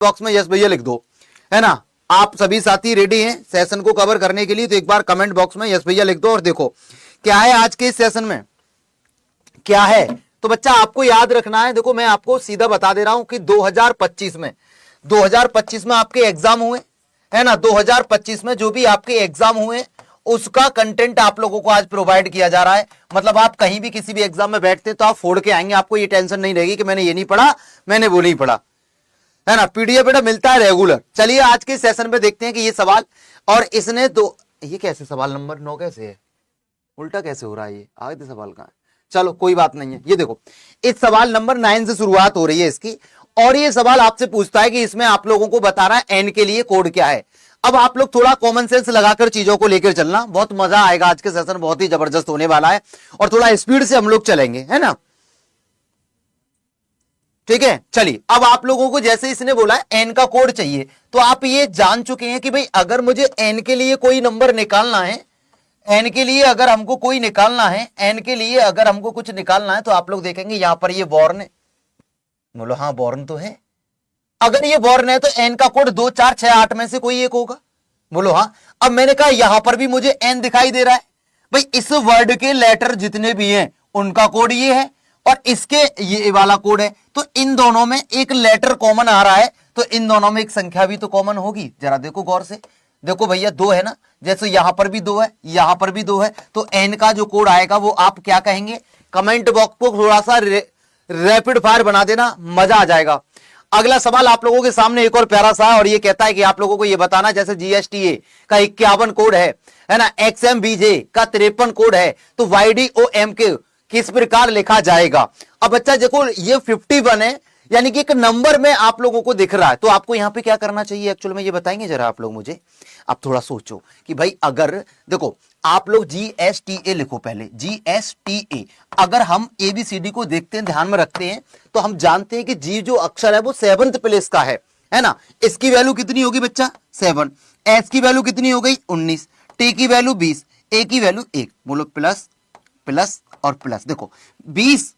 Box में yes भैया लिख दो, है ना। आप सभी साथी रेडी हैं सेशन को कवर करने के लिए, तो एक बार कमेंट बॉक्स में यस भैया लिख दो। और देखो क्या है आज के इस सेशन में, क्या है तो बच्चा आपको याद रखना है। देखो मैं आपको सीधा बता दे रहा हूं कि 2025 में आपके एग्जाम हुए, है ना। 2025 में जो भी आपके एग्जाम हुए उसका कंटेंट आप लोगों को आज प्रोवाइड किया जा रहा है। मतलब आप कहीं भी किसी भी एग्जाम में बैठते तो आप फोड़ के आएंगे, आपको ये टेंशन नहीं रहेगी कि मैंने ये नहीं पढ़ा, मैंने वो नहीं पढ़ा, है ना। पीडीएफ बेटा मिलता है रेगुलर। चलिए आज के सेशन में देखते हैं कि ये सवाल, और इसने तो ये कैसे सवाल नंबर 9 कैसे है, उल्टा कैसे हो रहा है, ये आगे सवाल कहां है। चलो कोई बात नहीं है। ये देखो इस सवाल नंबर 9 से शुरुआत हो रही है इसकी, और ये सवाल आपसे पूछता है कि इसमें आप लोगों को बता रहा है एन के लिए कोड क्या है। अब आप लोग थोड़ा कॉमन सेंस लगाकर चीजों को लेकर चलना, बहुत मजा आएगा। आज के सेशन बहुत ही जबरदस्त होने वाला है और थोड़ा स्पीड से हम लोग चलेंगे, है ना। ठीक है चलिए, अब आप लोगों को जैसे इसने बोला एन का कोड चाहिए, तो आप ये जान चुके हैं कि भाई अगर मुझे एन के लिए कोई नंबर निकालना है, एन के लिए अगर हमको कोई निकालना है, एन के लिए अगर हमको कुछ निकालना है, तो आप लोग देखेंगे यहां पर ये बॉर्न है। बोलो हाँ बॉर्न तो है। अगर ये बॉर्न है तो एन का कोड 2 4 6 8 में से कोई एक होगा। बोलो हाँ। अब मैंने कहा यहां पर भी मुझे एन दिखाई दे रहा है, भाई इस वर्ड के लेटर जितने भी हैं उनका कोड ये है और इसके ये वाला कोड है, तो इन दोनों में एक लेटर कॉमन आ रहा है, तो इन दोनों में एक संख्या भी तो कॉमन होगी। जरा देखो गौर से, देखो भैया 2 है ना, जैसे यहां पर भी 2 है, यहां पर भी 2 है, तो एन का जो कोड आएगा वो आप क्या कहेंगे। कमेंट बॉक्स को थोड़ा सा रैपिड फायर बना देना, मजा आ जाएगा। अगला सवाल आप लोगों के सामने एक और प्यारा सा है, और ये कहता है कि आप लोगों को ये बताना, जैसे जीएसटीए का 51 कोड है ना, एक्सएमबीजे का 53 कोड है, तो वाईडीओएम के किस प्रकार लिखा जाएगा। अब बच्चा देखो ये 51 है, यानी कि एक नंबर में आप लोगों को दिख रहा है, तो आपको यहां पे क्या करना चाहिए एक्चुअल में ये बताएंगे जरा आप लोग मुझे। आप थोड़ा सोचो कि भाई अगर देखो आप लोग जीएसटीए लिखो पहले, जीएसटीए। अगर हम एबीसीडी को देखते हैं, ध्यान में रखते हैं, तो हम जानते हैं कि जी जो अक्षर है वो 7th प्लेस का है ना। इसकी वैल्यू कितनी होगी बच्चा 7, एस की वैल्यू कितनी हो गई 19, टी की वैल्यू 20, ए की वैल्यू 1। बोलो प्लस प्लस और प्लस। देखो 20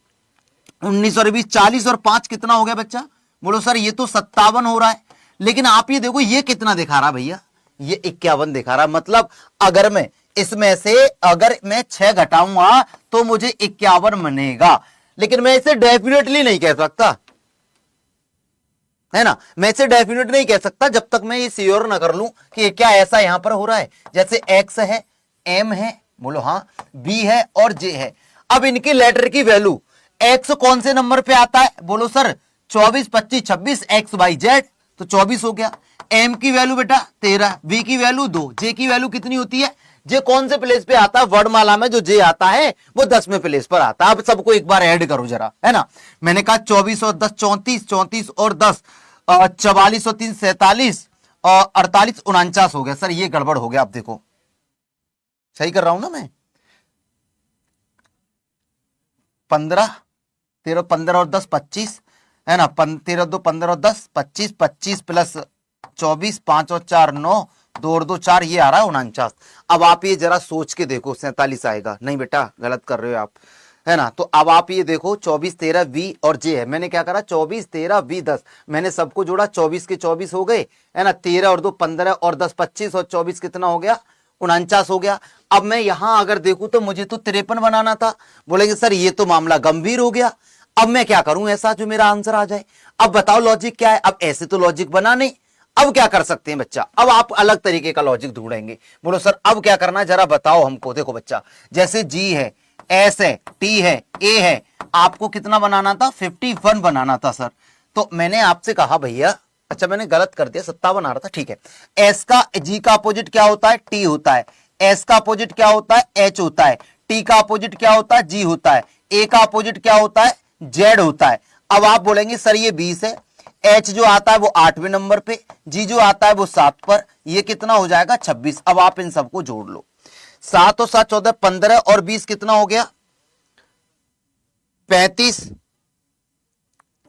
19 और 20 40 और 5 कितना हो गया बच्चा। बोलो सर ये तो 57 हो रहा है, लेकिन आप ये देखो ये कितना दिखा रहा भैया, ये 51 दिखा रहा। मतलब अगर मैं इसमें से अगर मैं 6 घटाऊंगा तो मुझे 51 बनेगा, लेकिन मैं इसे डेफिनेटली नहीं कह सकता, है ना। मैं इसे डेफिनेट नहीं कह सकता जब तक मैं ये श्योर ना कर लूं कि क्या ऐसा यहां पर हो रहा है। जैसे एक्स है, एम है, बोलो हाँ, बी है और जे है। अब इनके लेटर की वैल्यू, एक्स कौन से नंबर पे आता है, बोलो सर 24 25 26 एक्स वाई जेड, तो 24 हो गया। एम की वैल्यू बेटा 13, बी की वैल्यू 2, जे की वैल्यू कितनी होती है, जे कौन से प्लेस पे आता है, वर्णमाला में जो जे आता है वो 10वें प्लेस पर आता है। अब सबको एक बार ऐड करो जरा, है ना। मैंने कहा 24 और 10 34, 34 और 10 44 और 3 47 और 48 49 हो गया। सर ये गड़बड़ हो गया, आप देखो सही कर रहा हूं ना मैं। 15 13 15 और 10 25, है ना। 13 2 15 और 10 25, 25 प्लस 24 5 और 4 9, 2 और 2 4, ये आ रहा है 49। अब आप ये जरा सोच के देखो 47 आएगा, नहीं बेटा गलत कर रहे हो आप, है ना। तो अब आप ये देखो 24 13 वी और जे है, मैंने क्या करा 24 13 वी 10, मैंने सबको जोड़ा 24 के 24 हो गए, है ना। 13 और 2 15 और 10 25 और 24 कितना हो गया 49 हो गया। अब मैं यहां अगर देखूं तो मुझे तो 53 बनाना था। बोलेंगे सर ये तो मामला गंभीर हो गया, अब मैं क्या करूं ऐसा जो मेरा आंसर आ जाए। अब बताओ लॉजिक क्या है। अब ऐसे तो लॉजिक बना नहीं, अब क्या कर सकते हैं बच्चा, अब आप अलग तरीके का लॉजिक ढूंढेंगे। बोलो सर अब क्या करना है जरा बताओ हमको। देखो बच्चा जैसे जी है, एस है, टी है, ए है, आपको कितना बनाना था 51 बनाना था सर। तो मैंने आपसे कहा भैया, अच्छा मैंने गलत कर दिया 57 आ रहा था, ठीक है। एस का जी का अपोजिट क्या होता है टी होता है, एस का अपोजिट क्या होता है एच होता है, टी का अपोजिट क्या होता है जी होता है, ए का अपोजिट क्या होता है जेड होता है। अब आप बोलेंगे सर ये 20 है, एच जो आता है वो 8वें नंबर पे, जी जो आता है वो 7 पर, ये कितना हो जाएगा 26। अब आप इन सबको जोड़ लो, 7 और 7 14 15 और 20 कितना हो गया 35,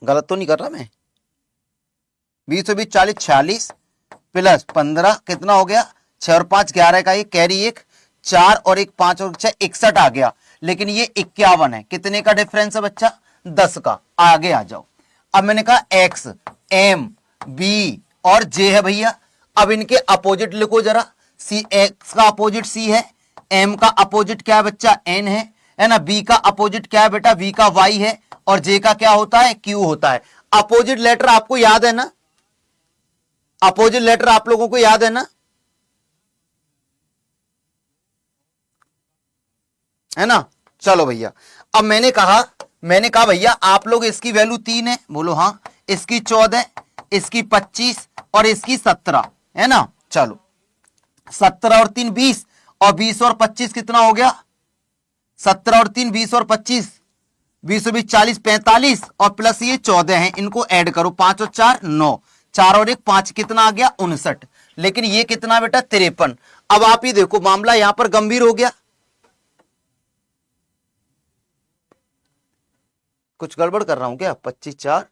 गलत तो नहीं कर रहा मैं, 20 और 20 40 46 प्लस 15 कितना हो गया 6 और 5 11 का, ये कैरी 1 4 और 1 5 और 6 61 आ गया। लेकिन ये 51 है, कितने का डिफरेंस है बच्चा 10 का। आगे आ जाओ। अब मैंने कहा एक्स एम बी और जे है भैया। अब इनके अपोजिट लिखो जरा, सी एक्स का अपोजिट सी है, एम का अपोजिट क्या है बच्चा एन है ना, बी का अपोजिट क्या है बेटा वी का वाई है, और जे का क्या होता है क्यू होता है। अपोजिट लेटर आपको याद है ना, अपोजिट लेटर आप लोगों को याद है ना, है ना। चलो भैया, अब मैंने कहा भैया आप लोग इसकी वैल्यू 3 है, बोलो हाँ, इसकी 14, इसकी 25 और इसकी 17 है ना। चलो 17 और 3 20, और 20 और 25 कितना हो गया, 17 और 3 20 और 25, 20 और 20 40 45, और प्लस ये 14 है, इनको ऐड करो, 5 और 4 9, 4 और 1 5, कितना आ गया 59। लेकिन ये कितना बेटा 53। अब आप ये देखो मामला यहां पर गंभीर हो गया, कुछ गड़बड़ कर रहा हूं क्या। 25 4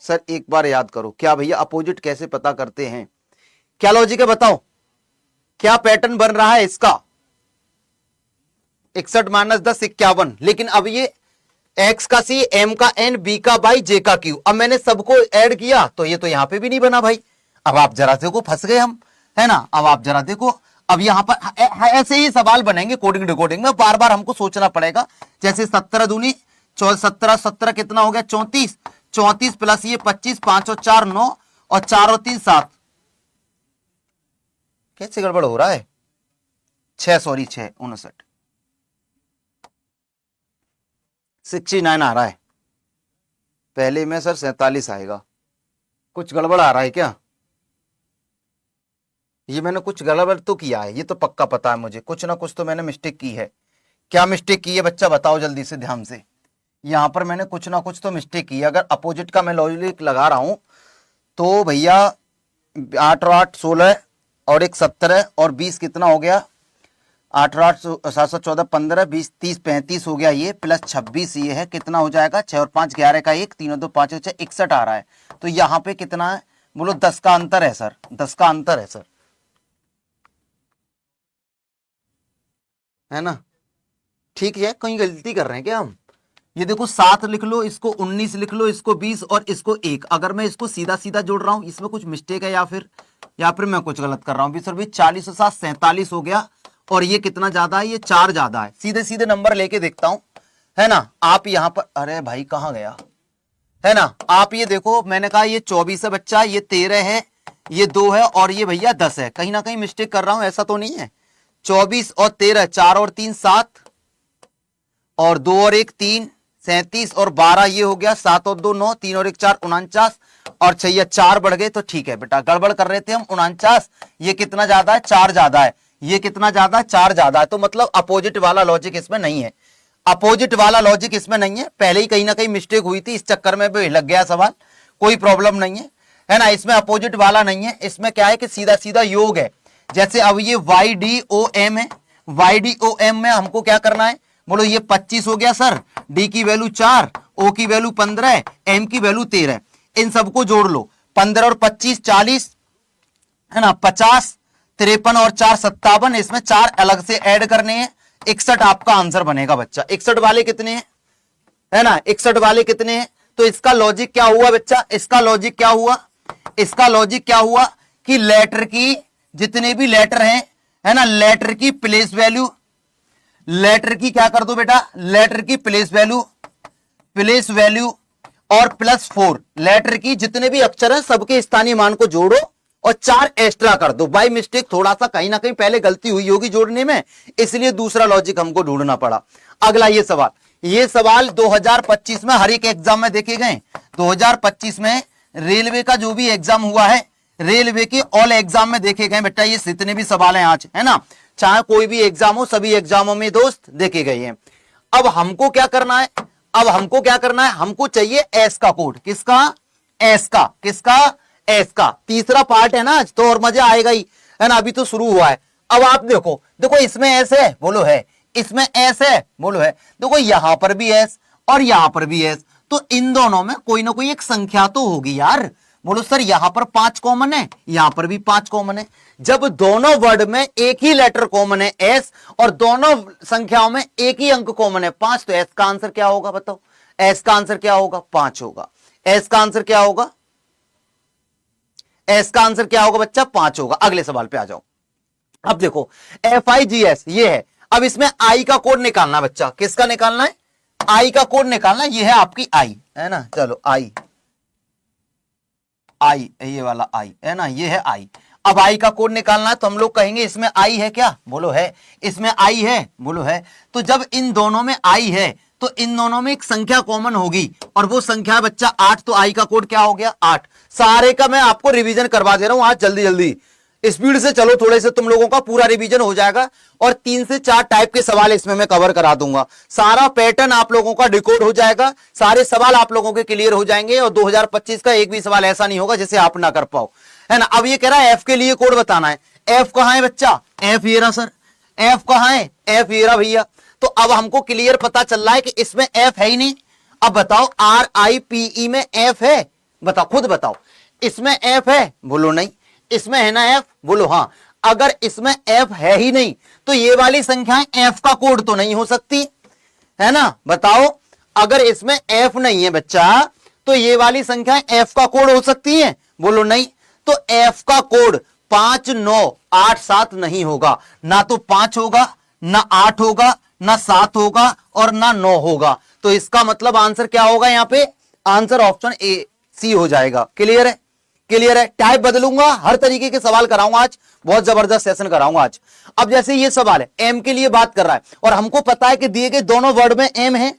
सर एक बार याद करो, क्या भैया अपोजिट कैसे पता करते हैं, क्या लॉजिक है बताओ, क्या पैटर्न बन रहा है इसका। 61 माइनस 10 51, लेकिन अब ये x का सी, m का n, b का बाई, j का q, अब मैंने सबको ऐड किया तो ये तो यहां पे भी नहीं बना भाई। अब आप जरा देखो फंस गए हम, है ना। अब आप जरा देखो, अब यहां पर ऐसे ही सवाल बनेंगे कोडिंग डिकोडिंग में, बार बार हमको सोचना पड़ेगा। जैसे 17 दूनी 17, 17 कितना हो गया 34, 34 प्लस ये 25, 5 और 4 9, और 4 और 3 7, कैसे गड़बड़ हो रहा है, 6 सॉरी 6 59, 69 आ रहा है, पहले में सर 47 आएगा, कुछ गड़बड़ आ रहा है क्या। ये मैंने कुछ गड़बड़ तो किया है, ये तो पक्का पता है मुझे, कुछ ना कुछ तो मैंने मिस्टेक की है। क्या मिस्टेक की है बच्चा बताओ जल्दी से ध्यान से, यहां पर मैंने कुछ ना कुछ तो मिस्टेक की है। अगर अपोजिट का मैं लॉजिक लगा रहा हूं तो भैया 8 और 8 16 और 1 17 और 20 कितना हो गया, 8 और 8 7 14 15 20 30 35 हो गया ये, प्लस 26 ये है, कितना हो जाएगा 6 और 5 11 का 1, 3 और 2 5 और 6 61 आ रहा है। तो यहां पे कितना है बोलो, 10 का अंतर है सर, 10 का अंतर है सर, है ना। ठीक है, कहीं गलती कर रहे हैं क्या हम। ये देखो 7 लिख लो, इसको 19 लिख लो, इसको 20 और इसको 1, अगर मैं इसको सीधा सीधा जोड़ रहा हूं इसमें कुछ मिस्टेक है या फिर मैं कुछ गलत कर रहा हूं। 20 और 20 40 और 7 47 हो गया, और ये कितना ज्यादा है, ये 4 ज्यादा है। सीधे सीधे नंबर लेके देखता हूं, है ना। आप यहां पर, अरे भाई कहां गया, है ना। आप ये देखो मैंने कहा ये 24 है बच्चा, ये 13 है, ये 2 है, और ये भैया 10 है। कहीं ना कहीं मिस्टेक कर रहा हूं, ऐसा तो नहीं है। 24 और 13, 4 और 3 7, और 2 और 1 3, 37 और 12 ये हो गया, 7 और 2 9, 3 और 1 4 49, और 6 या 4 बढ़ गए तो ठीक है बेटा, गड़बड़ कर रहे थे हम 49। ये कितना ज्यादा है 4 ज्यादा है, ये कितना ज्यादा है 4 ज्यादा है, तो मतलब अपोजिट वाला लॉजिक इसमें नहीं है, अपोजिट वाला लॉजिक इसमें नहीं है। पहले ही कहीं ना कहीं मिस्टेक हुई थी, इस चक्कर में भी लग गया सवाल, कोई प्रॉब्लम नहीं है ना। इसमें अपोजिट वाला नहीं है, इसमें क्या है कि सीधा सीधा योग है। जैसे अब ये YDOM है, YDOM में हमको क्या करना है बोलो, ये 25 हो गया सर, डी की वैल्यू 4, ओ की वैल्यू 15, एम की वैल्यू 13, इन सबको जोड़ लो, 15 और 25 40, है ना, 50 53 और 4 57, इसमें 4 अलग से ऐड करने हैं, 61 आपका आंसर बनेगा बच्चा। 61 वाले कितने हैं, है ना, 61 वाले कितने हैं। तो इसका लॉजिक क्या हुआ बच्चा, इसका लॉजिक क्या हुआ, इसका लॉजिक क्या हुआ कि लेटर की जितने भी लेटर हैं, है ना, लेटर की प्लेस वैल्यू, लेटर की क्या कर दो बेटा, लेटर की प्लेस वैल्यू और +4, लेटर की जितने भी अक्षर हैं सबके स्थानीय मान को जोड़ो और 4 एक्स्ट्रा कर दो। बाय मिस्टेक थोड़ा सा कहीं ना कहीं पहले गलती हुई होगी जोड़ने में, इसलिए दूसरा लॉजिक हमको ढूंढना पड़ा। अगला ये सवाल 2025 में हर एक एग्जाम में देखे गए। 2025 में रेलवे का जो भी एग्जाम हुआ है, रेलवे के ऑल एग्जाम में देखे गए बेटा, ये जितने भी सवाल हैं आज, है ना, चाहे कोई भी एग्जाम हो, सभी एग्जामों में दोस्त देखे गए हैं। अब हमको क्या करना है, हमको चाहिए एस का कोड, किसका, एस का, किसका, एस का। तीसरा पार्ट है ना आज, तो और मजा आएगा ही, है ना, अभी तो शुरू हुआ है। अब आप देखो इसमें एस है बोलो, है, इसमें एस है बोलो, है, देखो यहां पर भी एस और यहां पर भी एस, तो इन दोनों में कोई ना कोई एक संख्या तो होगी यार। बोलो सर यहां पर 5 कॉमन है, यहां पर भी 5 कॉमन है। जब दोनों वर्ड में एक ही लेटर कॉमन है एस, और दोनों संख्याओं में एक ही अंक कॉमन है 5, तो एस का आंसर क्या होगा बताओ, एस का आंसर क्या होगा? 5 होगा। एस का आंसर क्या होगा? एस का आंसर क्या होगा बच्चा? 5 होगा। अगले सवाल पे आ जाओ। अब देखो FIGS ये है। अब इसमें आई का कोड निकालना बच्चा। किसका निकालना है? आई का कोड निकालना। ये है आपकी आई, है ना। चलो आई, आई ये वाला आई है ना, ये है आई। अब आई का कोड निकालना है तो हम लोग कहेंगे इसमें आई है क्या? बोलो है। इसमें आई है? बोलो है। तो जब इन दोनों में आई है तो इन दोनों में एक संख्या कॉमन होगी और वो संख्या है बच्चा 8। तो आई का कोड क्या हो गया? 8। सारे का मैं आपको रिवीजन करवा दे रहा हूं आज, जल्दी जल्दी स्पीड से चलो, थोड़े से तुम लोगों का पूरा रिवीजन हो जाएगा और 3 से 4 टाइप के सवाल इसमें मैं कवर करा दूंगा। सारा पैटर्न आप लोगों का डिकोड हो जाएगा, सारे सवाल आप लोगों के क्लियर हो जाएंगे और 2025 का एक भी सवाल ऐसा नहीं होगा जिसे आप ना कर पाओ, है ना। अब ये कह रहा है एफ के लिए कोड बताना है। एफ कहां है बच्चा? एफ ये रहा सर। एफ कहां है? एफ ये रहा भैया। तो अब हमको क्लियर पता चल रहा है कि इसमें एफ है ही नहीं। अब बताओ RIPE में एफ है? बताओ, खुद बताओ। इसमें एफ है? बोलो नहीं। इसमें है ना एफ? बोलो हाँ। अगर इसमें एफ है ही नहीं तो ये वाली संख्याएं एफ का कोड तो नहीं हो सकती, है ना। बताओ, अगर इसमें एफ नहीं है बच्चा तो ये वाली संख्याएं एफ का कोड हो सकती हैं? बोलो नहीं। तो एफ का कोड 5 9 8 7 नहीं होगा। ना तो 5 होगा, ना 8 होगा, ना 7 होगा और ना 9 होगा। तो इसका मतलब आंसर क्या होगा? यहां पे आंसर ऑप्शन ए सी हो जाएगा। क्लियर है? क्लियर है? टाइप बदलूंगा, हर तरीके के सवाल कराऊंगा आज, बहुत जबरदस्त सेशन कराऊंगा आज। अब जैसे ये सवाल है, एम के लिए बात कर रहा है और हमको पता है कि दिए गए दोनों वर्ड में एम है।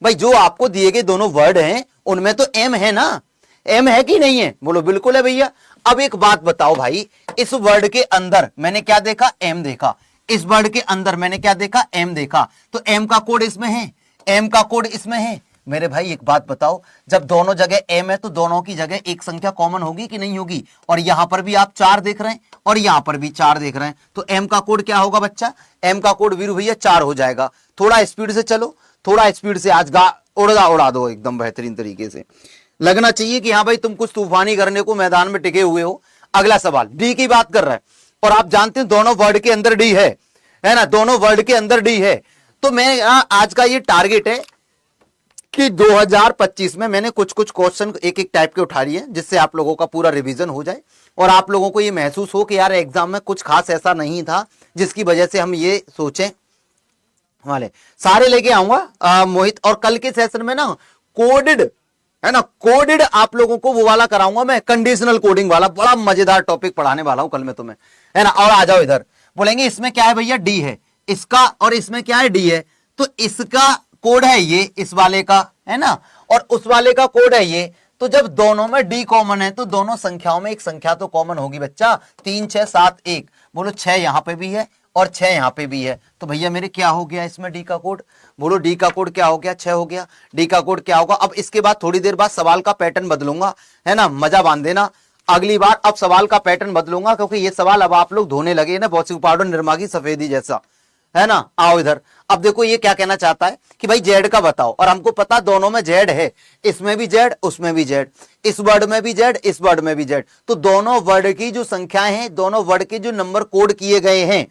भाई जो आपको दिए गए दोनों वर्ड हैं उनमें तो एम है ना। एम है कि नहीं है? बोलो बिल्कुल है भैया। अब एक बात बताओ भाई, इस वर्ड के अंदर मैंने क्या देखा? एम देखा। इस वर्ड के अंदर मैंने क्या देखा? एम देखा। तो एम का कोड इसमें है, एम का कोड इसमें है। मेरे भाई एक बात बताओ, जब दोनों जगह एम है तो दोनों की जगह एक संख्या कॉमन होगी कि नहीं होगी? और यहां पर भी आप 4 देख रहे हैं और यहां पर भी 4 देख रहे हैं, तो एम का कोड क्या होगा बच्चा? एम का कोड वीरू भैया 4 हो जाएगा। थोड़ा स्पीड से चलो, थोड़ा स्पीड से आज उड़ा दो एकदम बेहतरीन तरीके से। लगना चाहिए कि हाँ भाई तुम कुछ तूफानी करने को मैदान में टिके हुए हो। अगला सवाल डी की बात कर रहा है और आप जानते हैं दोनों वर्ड के अंदर डी है ना, दोनों वर्ड के अंदर डी है। तो मैं आज का ये टारगेट है कि 2025 में मैंने कुछ कुछ क्वेश्चन एक एक टाइप के उठा लिए जिससे आप लोगों का पूरा रिवीजन हो जाए और आप लोगों को ये महसूस हो कि यार एग्जाम में कुछ खास ऐसा नहीं था जिसकी वजह से हम ये सोचें वाले। सारे लेके आऊंगा मोहित। और कल के सेशन में ना कोडेड, है ना, कोडेड आप लोगों को वो वाला कराऊंगा मैं, कंडीशनल कोडिंग वाला। बड़ा मजेदार टॉपिक पढ़ाने वाला हूं कल मैं तुम्हें, है ना। और आ जाओ इधर, बोलेंगे इसमें क्या है भैया? डी है इसका और इसमें क्या है? डी है। तो इसका कोड है ये, इस वाले का, है ना, और उस वाले का कोड है ये। तो जब दोनों में डी कॉमन है तो दोनों संख्याओं में एक संख्या तो कॉमन होगी बच्चा। 3 6 7 1। बोलो 6 यहां पे भी है और 6 यहां पे भी है। तो भैया मेरे क्या हो गया इसमें डी का कोड? बोलो डी का कोड क्या हो गया? 6 हो गया। डी का कोड क्या होगा? अब इसके बाद थोड़ी देर बाद सवाल का पैटर्न बदलूंगा, है ना, मजा बांध देना अगली बार। अब सवाल का पैटर्न बदलूंगा क्योंकि ये सवाल अब आप लोग धोने लगे ना, वॉशिंग पाउडर निरमा की सफेदी जैसा, है ना। आओ इधर। अब देखो ये क्या कहना चाहता है कि भाई जेड का बताओ, और हमको पता दोनों में जेड है, इसमें भी जेड उसमें भी जेड, इस वर्ड में भी जेड इस वर्ड में भी जेड। तो दोनों वर्ड की जो संख्याएं हैं, दोनों वर्ड के जो नंबर कोड किए गए हैं,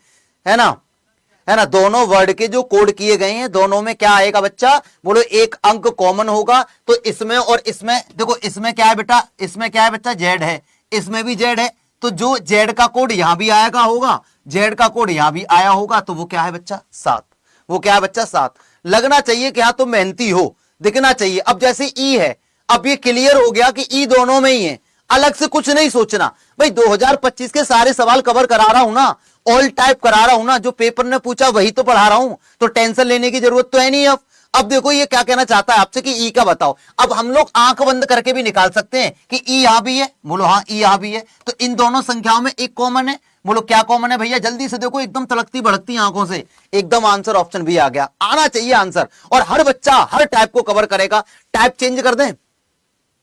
है ना, दोनों वर्ड के जो कोड किए गए हैं दोनों में क्या आएगा बच्चा? बोलो एक अंक कॉमन होगा। तो इसमें और इसमें देखो, इसमें क्या है बेटा? इसमें क्या है बच्चा? जेड है, इसमें भी जेड है। तो जो जेड का कोड यहां भी आएगा होगा, जेड का कोड यहां भी आया होगा, तो वो क्या है बच्चा? 7। वो क्या है बच्चा? 7। लगना चाहिए कि हाँ तुम मेहनती हो, दिखना चाहिए। अब जैसे ई है, अब ये क्लियर हो गया कि ई दोनों में ही है, अलग से कुछ नहीं सोचना भाई। 2025 के सारे सवाल कवर करा रहा हूं ना, ऑल टाइप करा रहा हूं ना, जो पेपर ने पूछा वही तो पढ़ा रहा हूं, तो टेंशन लेने की जरूरत तो है नहीं। अब देखो ये क्या कहना चाहता है आपसे कि ई का बताओ। अब हम लोग आंख बंद करके भी निकाल सकते हैं कि ई यहां भी है। बोलो हाँ ई यहां भी है। तो इन दोनों संख्याओं में एक कॉमन है। बोलो क्या कॉमन है भैया? जल्दी से देखो, एकदम तड़कती भड़कती आंखों से एकदम आंसर ऑप्शन भी आ गया। आना चाहिए आंसर, और हर बच्चा हर टाइप को कवर करेगा। टाइप चेंज कर दें?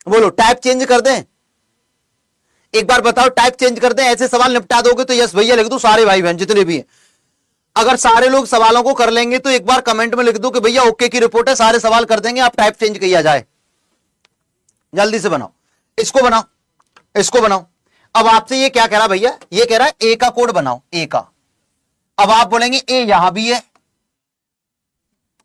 बोलो टाइप चेंज कर दें? एक बार बताओ टाइप चेंज कर दें? ऐसे सवाल निपटा दोगे तो यस भैया लिख दो, सारे भाई बहन जितने भी हैं। अगर सारे लोग सवालों को कर लेंगे तो एक बार कमेंट में लिख दो कि भैया ओके की रिपोर्ट है, सारे सवाल कर देंगे, आप टाइप चेंज किया जाए। जल्दी से बनाओ, इसको बनाओ, इसको बनाओ। अब आपसे ये क्या कह रहा भैया? ये कह रहा है ए का कोड बनाओ, ए का। अब आप बोलेंगे ए यहां भी है